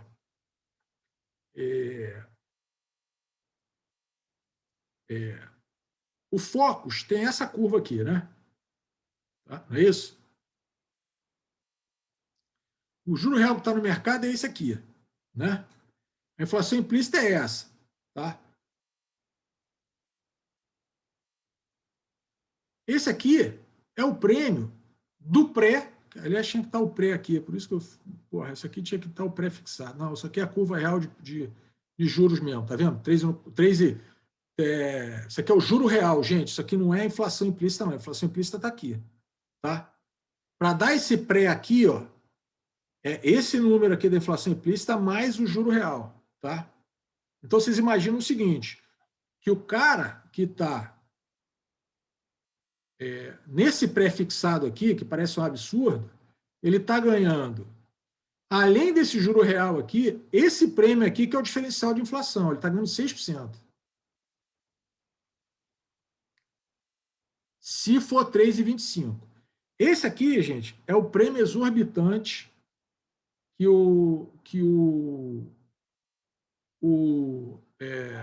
O Focus tem essa curva aqui, né? Tá? Não é isso? O juro real que está no mercado é esse aqui, né? A inflação implícita é essa, tá? Esse aqui é o prêmio do pré. Aliás, tinha que estar o pré aqui, por isso que porra, isso aqui tinha que estar o pré fixado. Não, isso aqui é a curva real de juros mesmo, tá vendo? 3 isso aqui é o juro real, gente. Isso aqui não é inflação implícita, não. A inflação implícita está aqui, tá? Para dar esse pré aqui, ó, é esse número aqui da inflação implícita mais o juro real, tá? Então, vocês imaginam o seguinte, que o cara que está nesse pré-fixado aqui, que parece um absurdo, ele está ganhando, além desse juro real aqui, esse prêmio aqui que é o diferencial de inflação, ele está ganhando 6%. Se for 3,25. Esse aqui, gente, é o prêmio exorbitante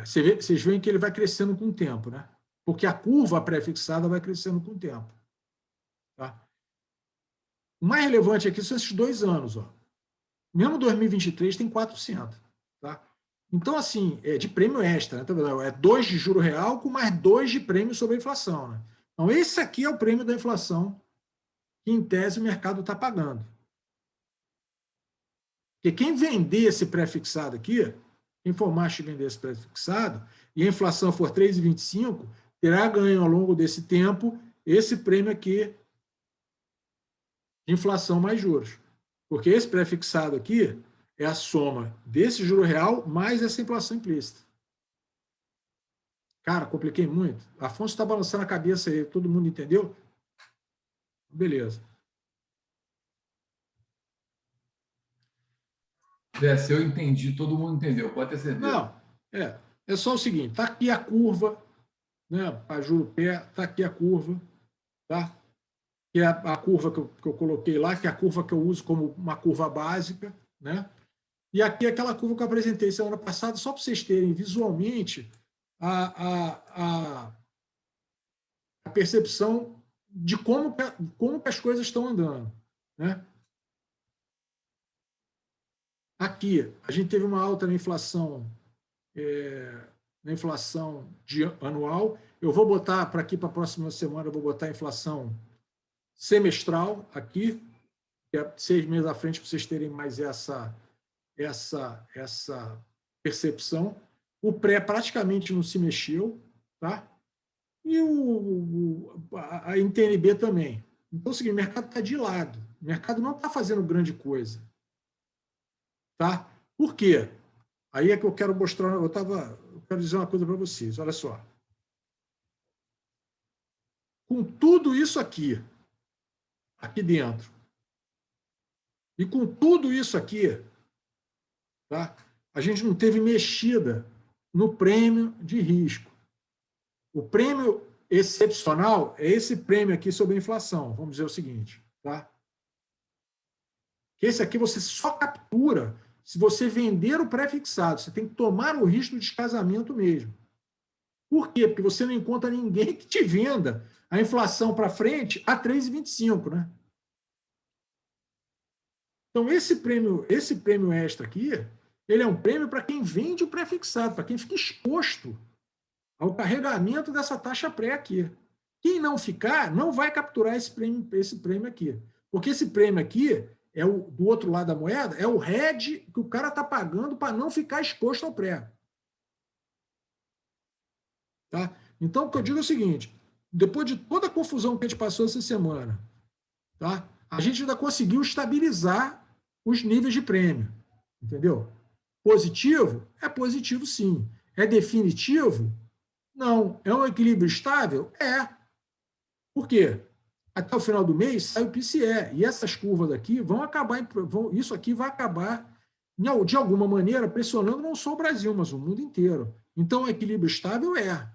vocês veem que ele vai crescendo com o tempo, né? Porque a curva pré-fixada vai crescendo com o tempo. Tá? O mais relevante aqui são esses 2 anos. Ó. Mesmo 2023 tem 4%. Tá? Então, assim, é de prêmio extra. Né? É 2 de juro real com mais 2 de prêmio sobre a inflação. Né? Então, esse aqui é o prêmio da inflação que, em tese, o mercado está pagando. Porque quem vender esse pré-fixado aqui, quem for macho e vender esse pré-fixado, e a inflação for 3,25, terá ganho ao longo desse tempo esse prêmio aqui de inflação mais juros. Porque esse pré-fixado aqui é a soma desse juro real mais essa inflação implícita. Cara, compliquei muito. Afonso está balançando a cabeça aí, todo mundo entendeu? Beleza. Se eu entendi, todo mundo entendeu, pode ter certeza. Não, é só o seguinte, está aqui a curva, né, a juro pé, está aqui a curva, tá? Que é a curva que eu coloquei lá, que é a curva que eu uso como uma curva básica, né? E aqui é aquela curva que eu apresentei semana passada, só para vocês terem visualmente a percepção de como que as coisas estão andando, né? Aqui, a gente teve uma alta na inflação anual. Eu vou botar para aqui, para a próxima semana, eu vou botar a inflação semestral aqui, que é 6 meses à frente, para vocês terem mais essa percepção. O pré praticamente não se mexeu, tá? E a NTNB também. Então, é o seguinte, o mercado está de lado. O mercado não está fazendo grande coisa. Tá? Por quê? Aí é que eu quero mostrar, eu quero dizer uma coisa para vocês, olha só. Com tudo isso aqui dentro, e com tudo isso aqui, tá? A gente não teve mexida no prêmio de risco. O prêmio excepcional é esse prêmio aqui sobre a inflação, vamos dizer o seguinte, tá? Que esse aqui você só captura se você vender o pré-fixado. Você tem que tomar o risco do descasamento mesmo. Por quê? Porque você não encontra ninguém que te venda a inflação para frente a 3,25, né? Então, esse prêmio extra aqui, ele é um prêmio para quem vende o pré-fixado, para quem fica exposto ao carregamento dessa taxa pré aqui. Quem não ficar, não vai capturar esse prêmio aqui. Porque esse prêmio aqui, do outro lado da moeda, é o hedge que o cara está pagando para não ficar exposto ao pré. Tá? Então, o que eu digo é o seguinte, depois de toda a confusão que a gente passou essa semana, tá? A gente ainda conseguiu estabilizar os níveis de prêmio. Entendeu? Positivo? É positivo, sim. É definitivo? Não. É um equilíbrio estável? É. Por quê? Até o final do mês sai o PCE. E essas curvas aqui vão acabar, isso aqui vai acabar, de alguma maneira, pressionando não só o Brasil, mas o mundo inteiro. Então, o equilíbrio estável é.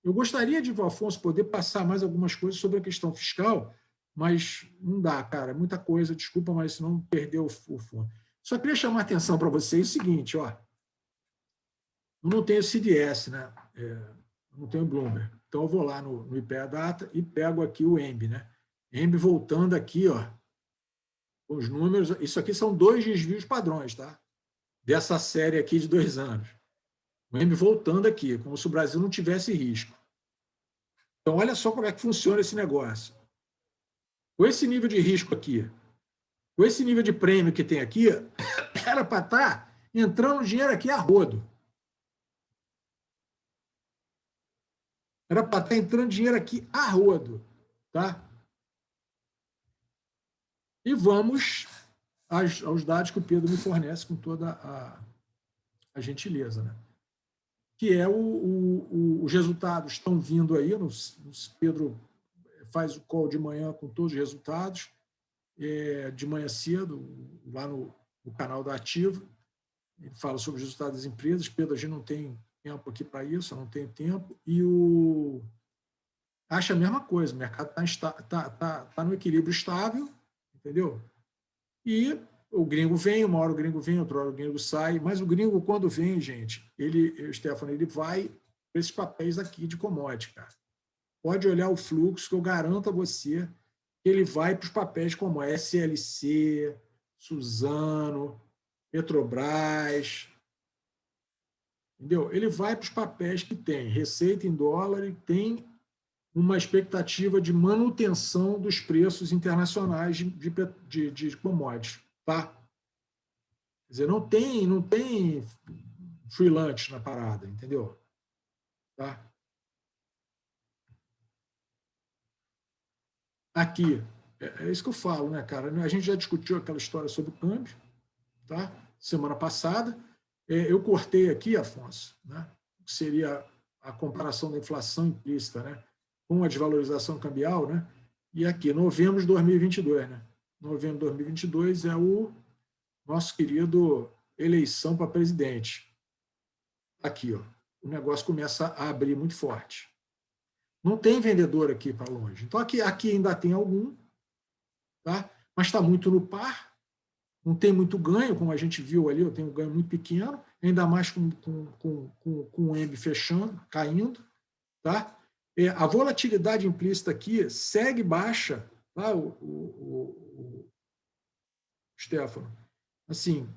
Eu gostaria de, Afonso, poder passar mais algumas coisas sobre a questão fiscal, mas não dá, cara, é muita coisa, desculpa, mas senão perdeu o fundo. Só queria chamar a atenção para vocês o seguinte, ó, eu não tenho CDS, né? Eu não tenho Bloomberg, então eu vou lá no IPEA Data e pego aqui o EMB, né? EMB voltando aqui, ó, os números, isso aqui são 2 desvios padrões, tá? Dessa série aqui de 2 anos. O EMB voltando aqui, como se o Brasil não tivesse risco. Então, olha só como é que funciona esse negócio. Com esse nível de risco aqui, com esse nível de prêmio que tem aqui, era para estar entrando dinheiro aqui a rodo. Era para estar entrando dinheiro aqui a rodo. Tá? E vamos aos dados que o Pedro me fornece com toda a gentileza. Né? Que é os resultados estão vindo aí, Pedro faz o call de manhã com todos os resultados, de manhã cedo, lá no canal da Ativa, ele fala sobre os resultados das empresas. Pedro, a gente não tem tempo aqui para isso, eu não tenho tempo, e acha a mesma coisa, o mercado está no equilíbrio estável, entendeu? E o gringo vem, uma hora o gringo vem, outra hora o gringo sai, mas o gringo, quando vem, gente, Stefano, ele vai para esses papéis aqui de commodity, cara. Pode olhar o fluxo, que eu garanto a você que ele vai para os papéis como a SLC, Suzano, Petrobras, entendeu? Ele vai para os papéis que tem receita em dólar e tem uma expectativa de manutenção dos preços internacionais de commodities, tá? Quer dizer, não tem free lunch na parada, entendeu? Tá? Aqui, é isso que eu falo, né, cara? A gente já discutiu aquela história sobre o câmbio, tá? Semana passada. Eu cortei aqui, Afonso, né? Que seria a comparação da inflação implícita, né? Com a desvalorização cambial, né? E aqui, novembro de 2022, né? Novembro de 2022 é o nosso querido eleição para presidente. Aqui, ó, o negócio começa a abrir muito forte. Não tem vendedor aqui para longe. Então, aqui ainda tem algum, tá? Mas está muito no par, não tem muito ganho, como a gente viu ali, eu tenho um ganho muito pequeno, ainda mais com o EMB fechando, caindo. Tá? A volatilidade implícita aqui segue baixa, tá? Stefano. Assim,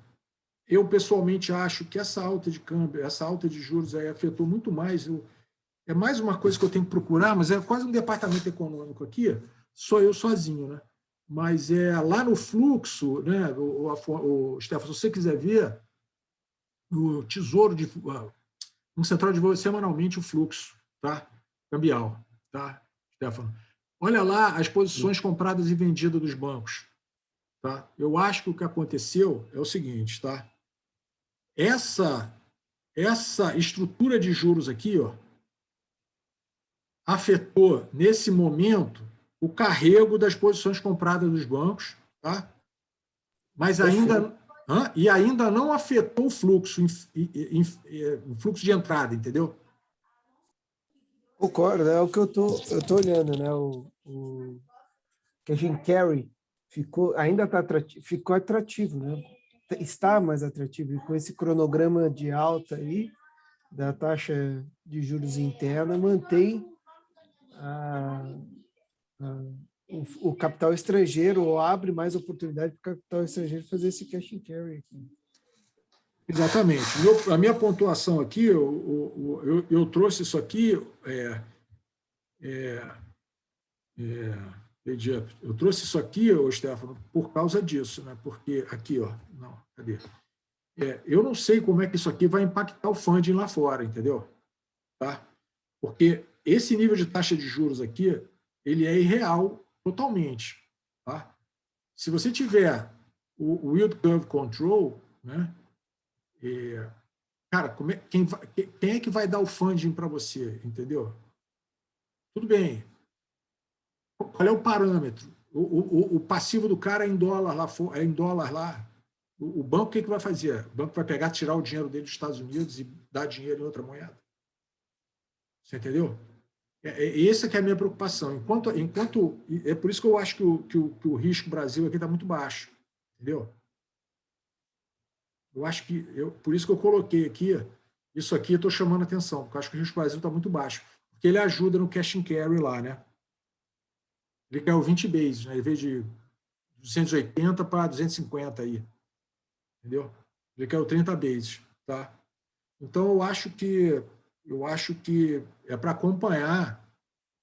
eu pessoalmente acho que essa alta de câmbio, essa alta de juros aí afetou muito mais. É mais uma coisa que eu tenho que procurar, mas é quase um departamento econômico aqui, sou eu sozinho, né? Mas lá no fluxo, né, Stefano, se você quiser ver, o Tesouro um central divulga semanalmente o fluxo, tá? Cambial, tá, Stefano? Olha lá as posições compradas e vendidas dos bancos, tá? Eu acho que o que aconteceu é o seguinte, tá? Essa estrutura de juros aqui, ó, afetou nesse momento o carrego das posições compradas dos bancos, tá? Mas ainda não afetou o fluxo, o fluxo de entrada, entendeu? Concordo, é o que eu tô olhando, né? O cash and carry ainda ficou atrativo, né? Está mais atrativo, e com esse cronograma de alta aí da taxa de juros interna, mantém o capital estrangeiro, ou abre mais oportunidade para o capital estrangeiro fazer esse cash and carry aqui. Exatamente. A minha pontuação aqui, eu trouxe isso aqui, eu trouxe isso aqui, Stefano, por causa disso, né? Porque aqui, ó, não, cadê? Eu não sei como é que isso aqui vai impactar o funding lá fora, entendeu? Tá? Porque esse nível de taxa de juros aqui, ele é irreal totalmente, tá? Se você tiver o Yield Curve Control, né? Cara, quem é que vai dar o funding para você, entendeu? Tudo bem. Qual é o parâmetro? O passivo do cara é em dólar lá. O banco, o que vai fazer? O banco vai pegar, tirar o dinheiro dele dos Estados Unidos e dar dinheiro em outra moeda. Você entendeu? Essa que é a minha preocupação. É por isso que eu acho que o risco Brasil aqui está muito baixo. Entendeu? Eu acho que, por isso que eu coloquei aqui, isso aqui eu estou chamando a atenção, porque eu acho que o risco Brasil está muito baixo. Porque ele ajuda no cash and carry lá, né? Ele caiu 20 bases, né? Ele veio de 280 para 250 aí. Entendeu? Ele caiu 30 bases, tá? Então, eu acho que é para acompanhar.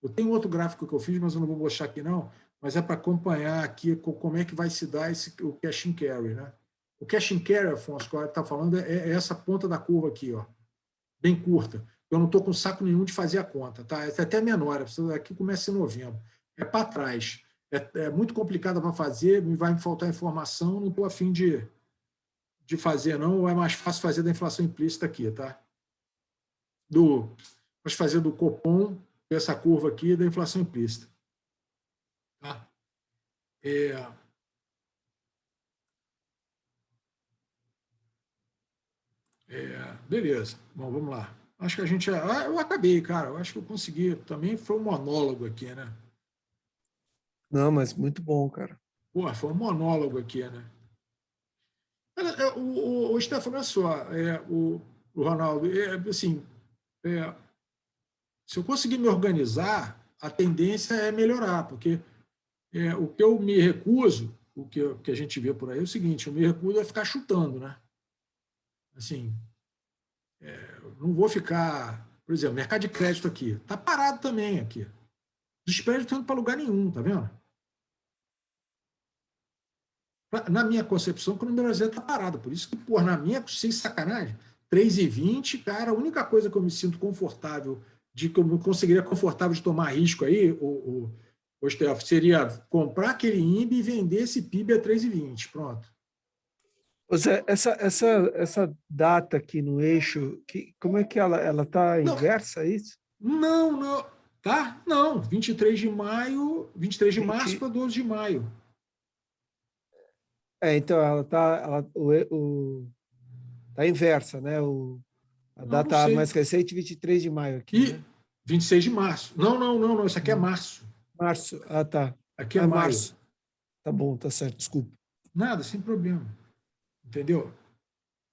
Eu tenho outro gráfico que eu fiz, mas eu não vou mostrar aqui, não. Mas é para acompanhar aqui como é que vai se dar o cash and carry, né? O cash and carry, Afonso, que está falando, é essa ponta da curva aqui, ó, bem curta. Eu não estou com saco nenhum de fazer a conta, tá? É até menor, aqui começa em novembro. É para trás. É muito complicada para fazer, vai me faltar informação, não estou a fim de fazer, não. É mais fácil fazer da inflação implícita aqui, tá? Vamos fazer do Copom, essa curva aqui, da inflação implícita. Tá? Beleza. Bom, vamos lá. Acho que a gente... eu acabei, cara. Eu acho que eu consegui. Também foi um monólogo aqui, né? Não, mas muito bom, cara. Pô, foi um monólogo aqui, né? O Stefano, olha só, o Ronaldo, assim, se eu conseguir me organizar, a tendência é melhorar, porque o que eu me recuso, o que a gente vê por aí é o seguinte, eu me recuso a ficar chutando, né? Assim, eu não vou ficar... Por exemplo, mercado de crédito aqui, está parado também aqui. Os spreads estão indo para lugar nenhum, tá vendo? Na minha concepção, o economia brasileira está parada. Por isso que, na minha, sem sacanagem, 3,20, cara, a única coisa que eu me sinto confortável, que eu me conseguiria confortável de tomar risco aí, o Stefano, seria comprar aquele INB e vender esse PIB a 3,20. Pronto. Zé, essa data aqui no eixo, como é que ela está inversa, é isso? Não. Tá? Não. 23 de maio, 23 de março para 12 de maio. Então ela está tá inversa, né? A data mais recente, 23 de maio aqui. E né? 26 de março. Não. Isso aqui é março. Março. Tá. Aqui é maio. Março. Tá bom, tá certo, desculpa. Nada, sem problema. Entendeu?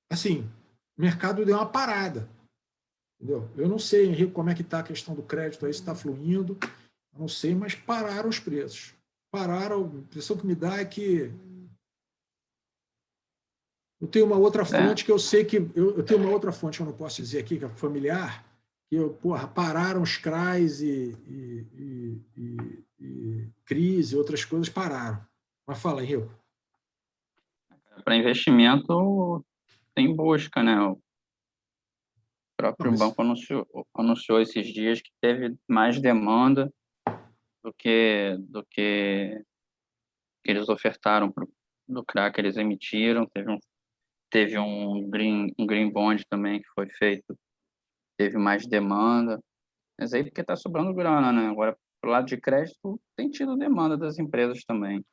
Assim, o mercado deu uma parada. Entendeu? Eu não sei, Henrique, como é que está a questão do crédito aí, se está fluindo. Eu não sei, mas pararam os preços. Pararam. A impressão que me dá é que Eu tenho uma outra fonte que eu sei que... Eu tenho uma outra fonte que eu não posso dizer aqui, que é familiar, que pararam os CRAs e CRIs e outras coisas pararam. Mas fala, Henrique. Para investimento, tem busca, né? O próprio banco anunciou esses dias que teve mais demanda do que eles ofertaram do CRA que eles emitiram. Teve um green bond também que foi feito, teve mais demanda. Mas aí porque está sobrando grana, né? Agora, pro lado de crédito, tem tido demanda das empresas também.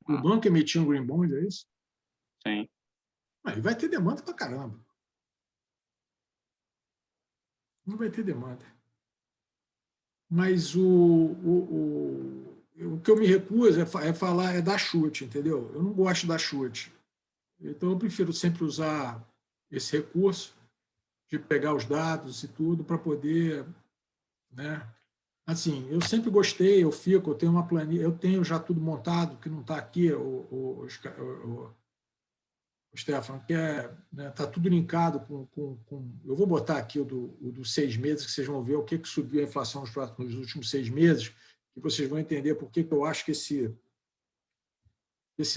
O banco emitiu um green bond, é isso? Sim. Aí vai ter demanda pra caramba. Não vai ter demanda. Mas o que eu me recuso é dar chute, entendeu? Eu não gosto de dar chute. Então, eu prefiro sempre usar esse recurso de pegar os dados e tudo para poder, né? Assim, eu sempre gostei, eu tenho uma planilha, eu tenho já tudo montado, que não está aqui, o Stefano, que tá tudo linkado com... Eu vou botar aqui o dos 6 meses, que vocês vão ver o que subiu a inflação nos últimos 6 meses, que vocês vão entender por que eu acho que esse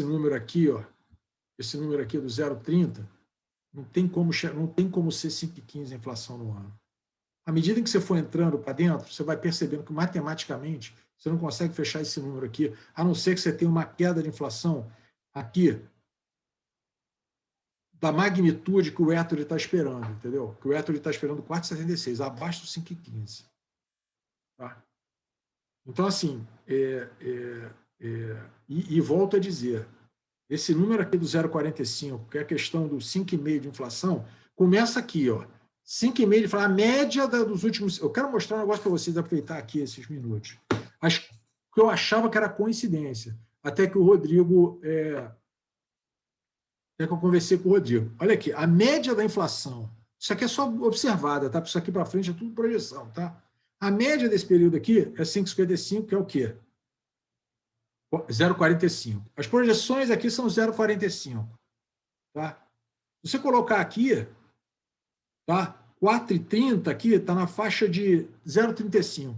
número aqui, esse número aqui do 0,30, não tem como ser 5,15 a inflação no ano. À medida em que você for entrando para dentro, você vai percebendo que matematicamente você não consegue fechar esse número aqui, a não ser que você tenha uma queda de inflação aqui da magnitude que o Ettore está esperando, entendeu? Que o Ettore está esperando 4,76, abaixo do 5,15. Tá? Então, assim, e volto a dizer, esse número aqui do 0,45, que é a questão do 5,5 de inflação, começa aqui, 5,5 de inflação, a média dos últimos... Eu quero mostrar um negócio para vocês, aproveitar aqui esses minutos. Que eu achava que era coincidência, até que o Rodrigo... Até que eu conversei com o Rodrigo. Olha aqui, a média da inflação, isso aqui é só observada, tá? Isso aqui para frente é tudo projeção, tá? A média desse período aqui é 5,55, que é o quê? 0,45. As projeções aqui são 0,45. Tá? Se você colocar aqui, tá? 4,30 aqui está na faixa de 0,35.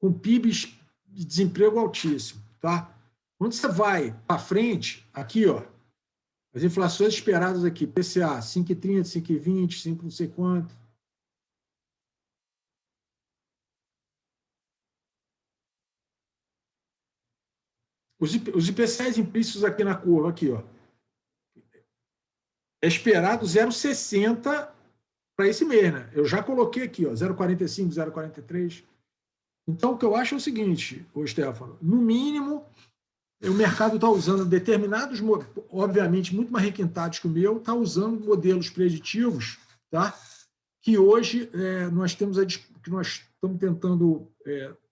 Com PIBs de desemprego altíssimo. Tá? Quando você vai para frente, aqui, as inflações esperadas aqui, PCA, 5,30, 5,20, 5 não sei quanto. Os IPCs implícitos aqui na curva, aqui, é esperado 0,60 para esse mês, né? Eu já coloquei aqui, 0,45, 0,43. Então, o que eu acho é o seguinte, Stefano, no mínimo, o mercado está usando determinados, obviamente, muito mais requintados que o meu, está usando modelos preditivos, tá? Que hoje nós estamos tentando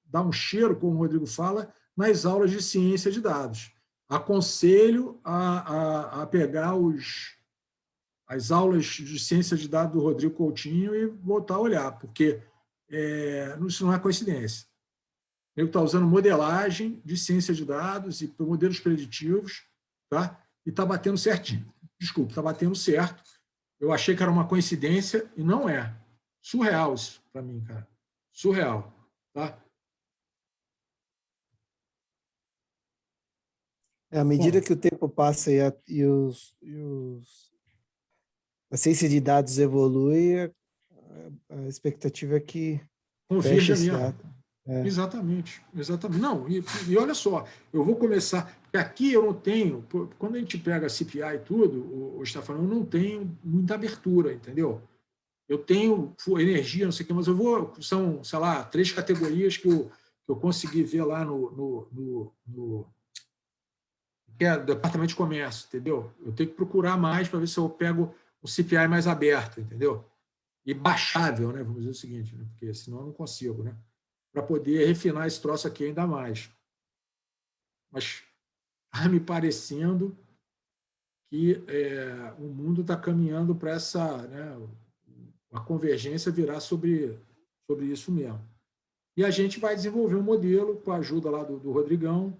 dar um cheiro, como o Rodrigo fala, nas aulas de ciência de dados. Aconselho a pegar as aulas de ciência de dados do Rodrigo Coutinho e voltar a olhar, porque isso não é coincidência. Ele está usando modelagem de ciência de dados e modelos preditivos, tá? E está batendo certinho. Desculpa, está batendo certo. Eu achei que era uma coincidência e não é. Surreal isso para mim, cara. Surreal. Tá? À medida que o tempo passa e a ciência de dados evolui, a expectativa é que converja mesmo. Exatamente. Não, e olha só, eu vou começar, porque aqui eu não tenho, quando a gente pega CPI e tudo, o Stefano, eu não tenho muita abertura, entendeu? Eu tenho energia, não sei o que, mas são, sei lá, 3 categorias que eu consegui ver lá no que é Departamento de Comércio, entendeu? Eu tenho que procurar mais para ver se eu pego o CPI mais aberto, entendeu? E baixável, né? Vamos dizer o seguinte, né? Porque senão eu não consigo, né? Para poder refinar esse troço aqui ainda mais. Mas está me parecendo que o mundo está caminhando para essa... Né, a convergência virar sobre isso mesmo. E a gente vai desenvolver um modelo com a ajuda lá do Rodrigão,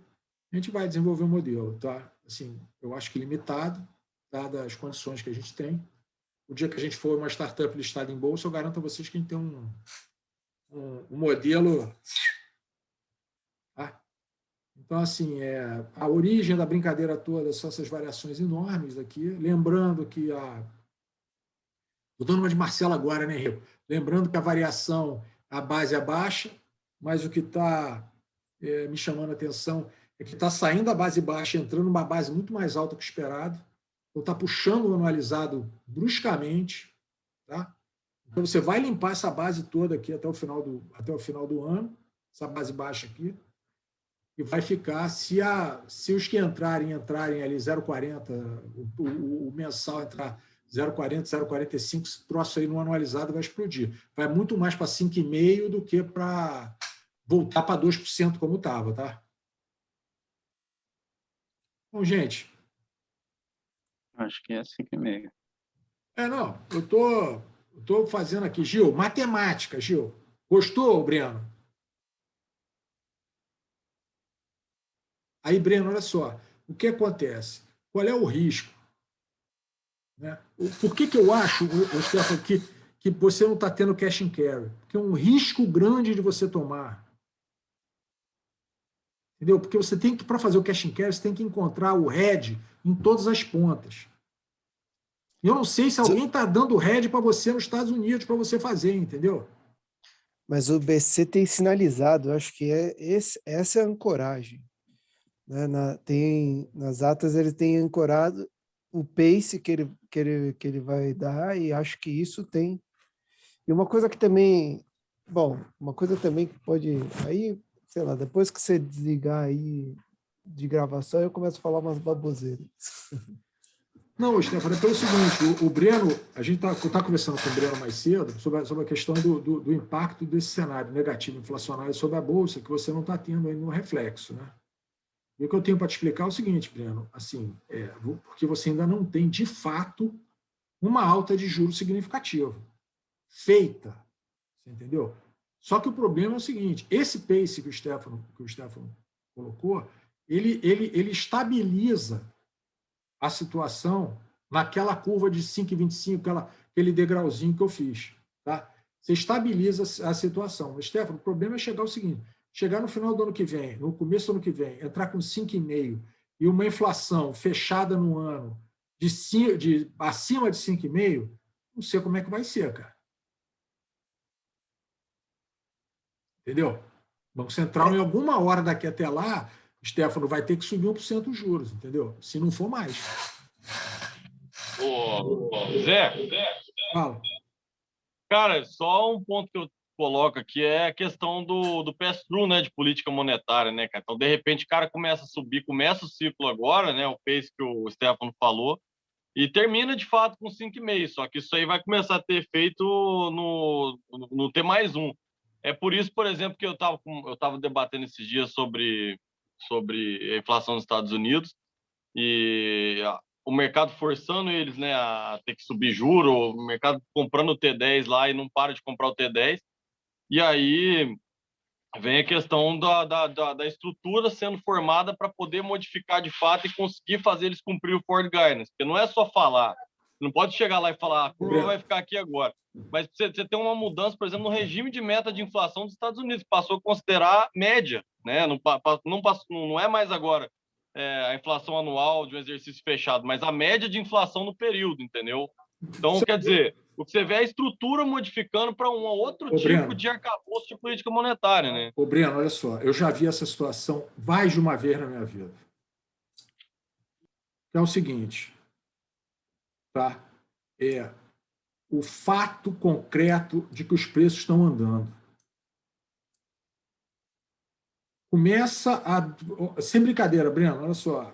a gente vai desenvolver um modelo, tá? Assim, eu acho que limitado, dadas as condições que a gente tem. O dia que a gente for uma startup listada em bolsa, eu garanto a vocês que a gente tem um modelo. Tá? Então, assim, a origem da brincadeira toda são essas variações enormes aqui. Lembrando que estou dando uma de Marcelo agora, né, Rio? Lembrando que a variação, a base é baixa, mas o que está me chamando a atenção é que está saindo a base baixa, entrando numa base muito mais alta que o esperado. Então, está puxando o anualizado bruscamente. Tá? Então, você vai limpar essa base toda aqui até o final do ano, essa base baixa aqui, e vai ficar, se os que entrarem ali 0,40, o mensal entrar 0,40, 0,45, esse troço aí no anualizado vai explodir. Vai muito mais para 5,5% do que para voltar para 2% como estava, tá? Bom, gente. Acho que é 5,5%. Não, eu tô fazendo aqui, Gil, matemática, Gil. Gostou, Breno? Aí, Breno, olha só, o que acontece? Qual é o risco? Né? Por que eu acho, Stefano, que você não está tendo cash and carry? Porque é um risco grande de você tomar. Entendeu? Porque você tem que, para fazer o cash and carry, você tem que encontrar o hedge em todas as pontas. E eu não sei se alguém está dando hedge para você nos Estados Unidos para você fazer, entendeu? Mas o BC tem sinalizado, eu acho que essa é a ancoragem. Né? Nas atas ele tem ancorado o pace que ele vai dar, e acho que isso tem. E uma coisa que também que pode, aí, sei lá, depois que você desligar aí de gravação, eu começo a falar umas baboseiras. Não, Stefano, é pelo seguinte, o Breno, a gente está conversando com o Breno mais cedo sobre a questão do impacto desse cenário negativo inflacionário sobre a Bolsa, que você não está tendo ainda um reflexo, né? E o que eu tenho para te explicar é o seguinte, Breno, assim, porque você ainda não tem, de fato, uma alta de juros significativa feita, você entendeu? Só que o problema é o seguinte, esse pace que o Stefano colocou, ele estabiliza a situação naquela curva de 5,25, aquele degrauzinho que eu fiz. Tá? Você estabiliza a situação. Mas, Stefano, o problema é chegar ao seguinte, chegar no final do ano que vem, no começo do ano que vem, entrar com 5,5% e uma inflação fechada no ano de acima de 5,5%, não sei como é que vai ser, cara. Entendeu? O Banco Central, em alguma hora daqui até lá, Stefano, vai ter que subir 1% os juros, entendeu? Se não for mais. Zé, Fala. Cara, só um ponto que eu coloco aqui é a questão do pass-through, né, de política monetária, né, cara? Então, de repente, o cara começa a subir, começa o ciclo agora, né, o pace que o Stefano falou, e termina, de fato, com 5,5%. Só que isso aí vai começar a ter efeito no T+1. É por isso, por exemplo, que eu estava debatendo esses dias sobre a inflação nos Estados Unidos e o mercado forçando eles, né, a ter que subir juro, o mercado comprando o T10 lá e não para de comprar o T10. E aí vem a questão da estrutura sendo formada para poder modificar de fato e conseguir fazer eles cumprir o Forward Guidance. Porque não é só falar. Não pode chegar lá e falar, a curva vai ficar aqui agora. Mas você tem uma mudança, por exemplo, no regime de meta de inflação dos Estados Unidos, que passou a considerar média, né? Não é mais agora a inflação anual de um exercício fechado, mas a média de inflação no período, entendeu? Então, quer dizer, o que você vê é a estrutura modificando para um outro tipo Breno, de arcabouço de política monetária, né? Ô, Breno, olha só, eu já vi essa situação mais de uma vez na minha vida. É o seguinte, tá? O fato concreto de que os preços estão andando. Começa a... Sem brincadeira, Breno, olha só.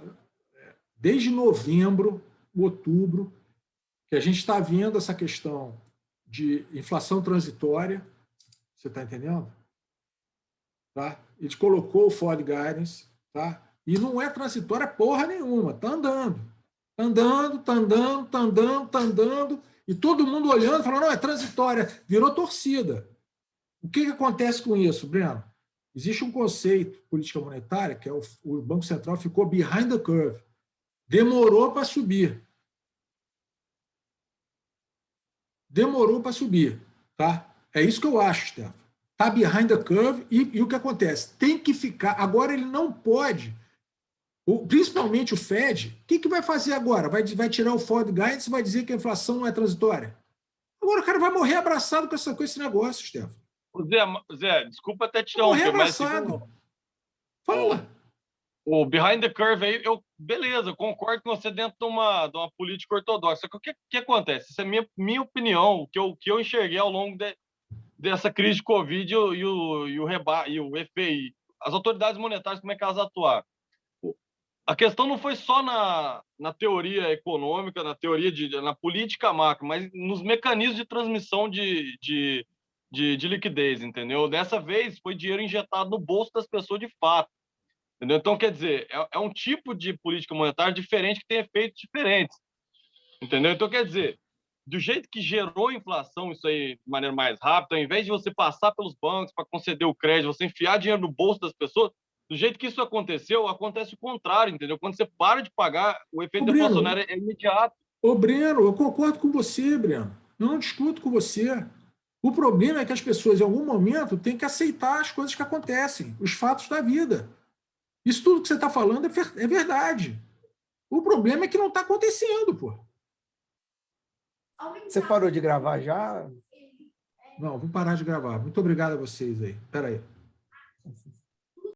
Desde novembro, outubro, que a gente está vendo essa questão de inflação transitória, você está entendendo? Tá? A gente colocou o Forward Guidance, tá? E não é transitória porra nenhuma, está andando. Está andando, está andando, está andando, está andando, e todo mundo olhando, falando, não, é transitória, virou torcida. O que acontece com isso, Breno? Existe um conceito de política monetária, que é o Banco Central ficou behind the curve. Demorou para subir. Demorou para subir. Tá? É isso que eu acho, Stefano. Está behind the curve e o que acontece? Tem que ficar. Agora ele não pode. Principalmente o Fed, o que vai fazer agora? Vai tirar o forward guidance e vai dizer que a inflação não é transitória? Agora o cara vai morrer abraçado com esse negócio, Stefano. Zé, desculpa até te Morrer interromper, mas abraçado. Fala. O behind the curve aí, beleza, eu concordo com você dentro de uma política ortodoxa. Só que o que acontece? Essa é minha opinião, o que eu enxerguei ao longo dessa crise de Covid e o FMI. As autoridades monetárias, como é que elas atuaram? A questão não foi só na teoria econômica, na política macro, mas nos mecanismos de transmissão de liquidez, entendeu? Dessa vez foi dinheiro injetado no bolso das pessoas de fato, entendeu? Então, quer dizer, é um tipo de política monetária diferente que tem efeitos diferentes, entendeu? Então, quer dizer, do jeito que gerou inflação isso aí de maneira mais rápida, ao invés de você passar pelos bancos para conceder o crédito, você enfiar dinheiro no bolso das pessoas, do jeito que isso aconteceu, acontece o contrário, entendeu? Quando você para de pagar, o efeito deflacionário é imediato. Ô, Breno, eu concordo com você, Breno. Eu não discuto com você. O problema é que as pessoas, em algum momento, têm que aceitar as coisas que acontecem, os fatos da vida. Isso tudo que você está falando é verdade. O problema é que não está acontecendo, pô. Você parou de gravar já? Não, vou parar de gravar. Muito obrigado a vocês aí. Espera aí.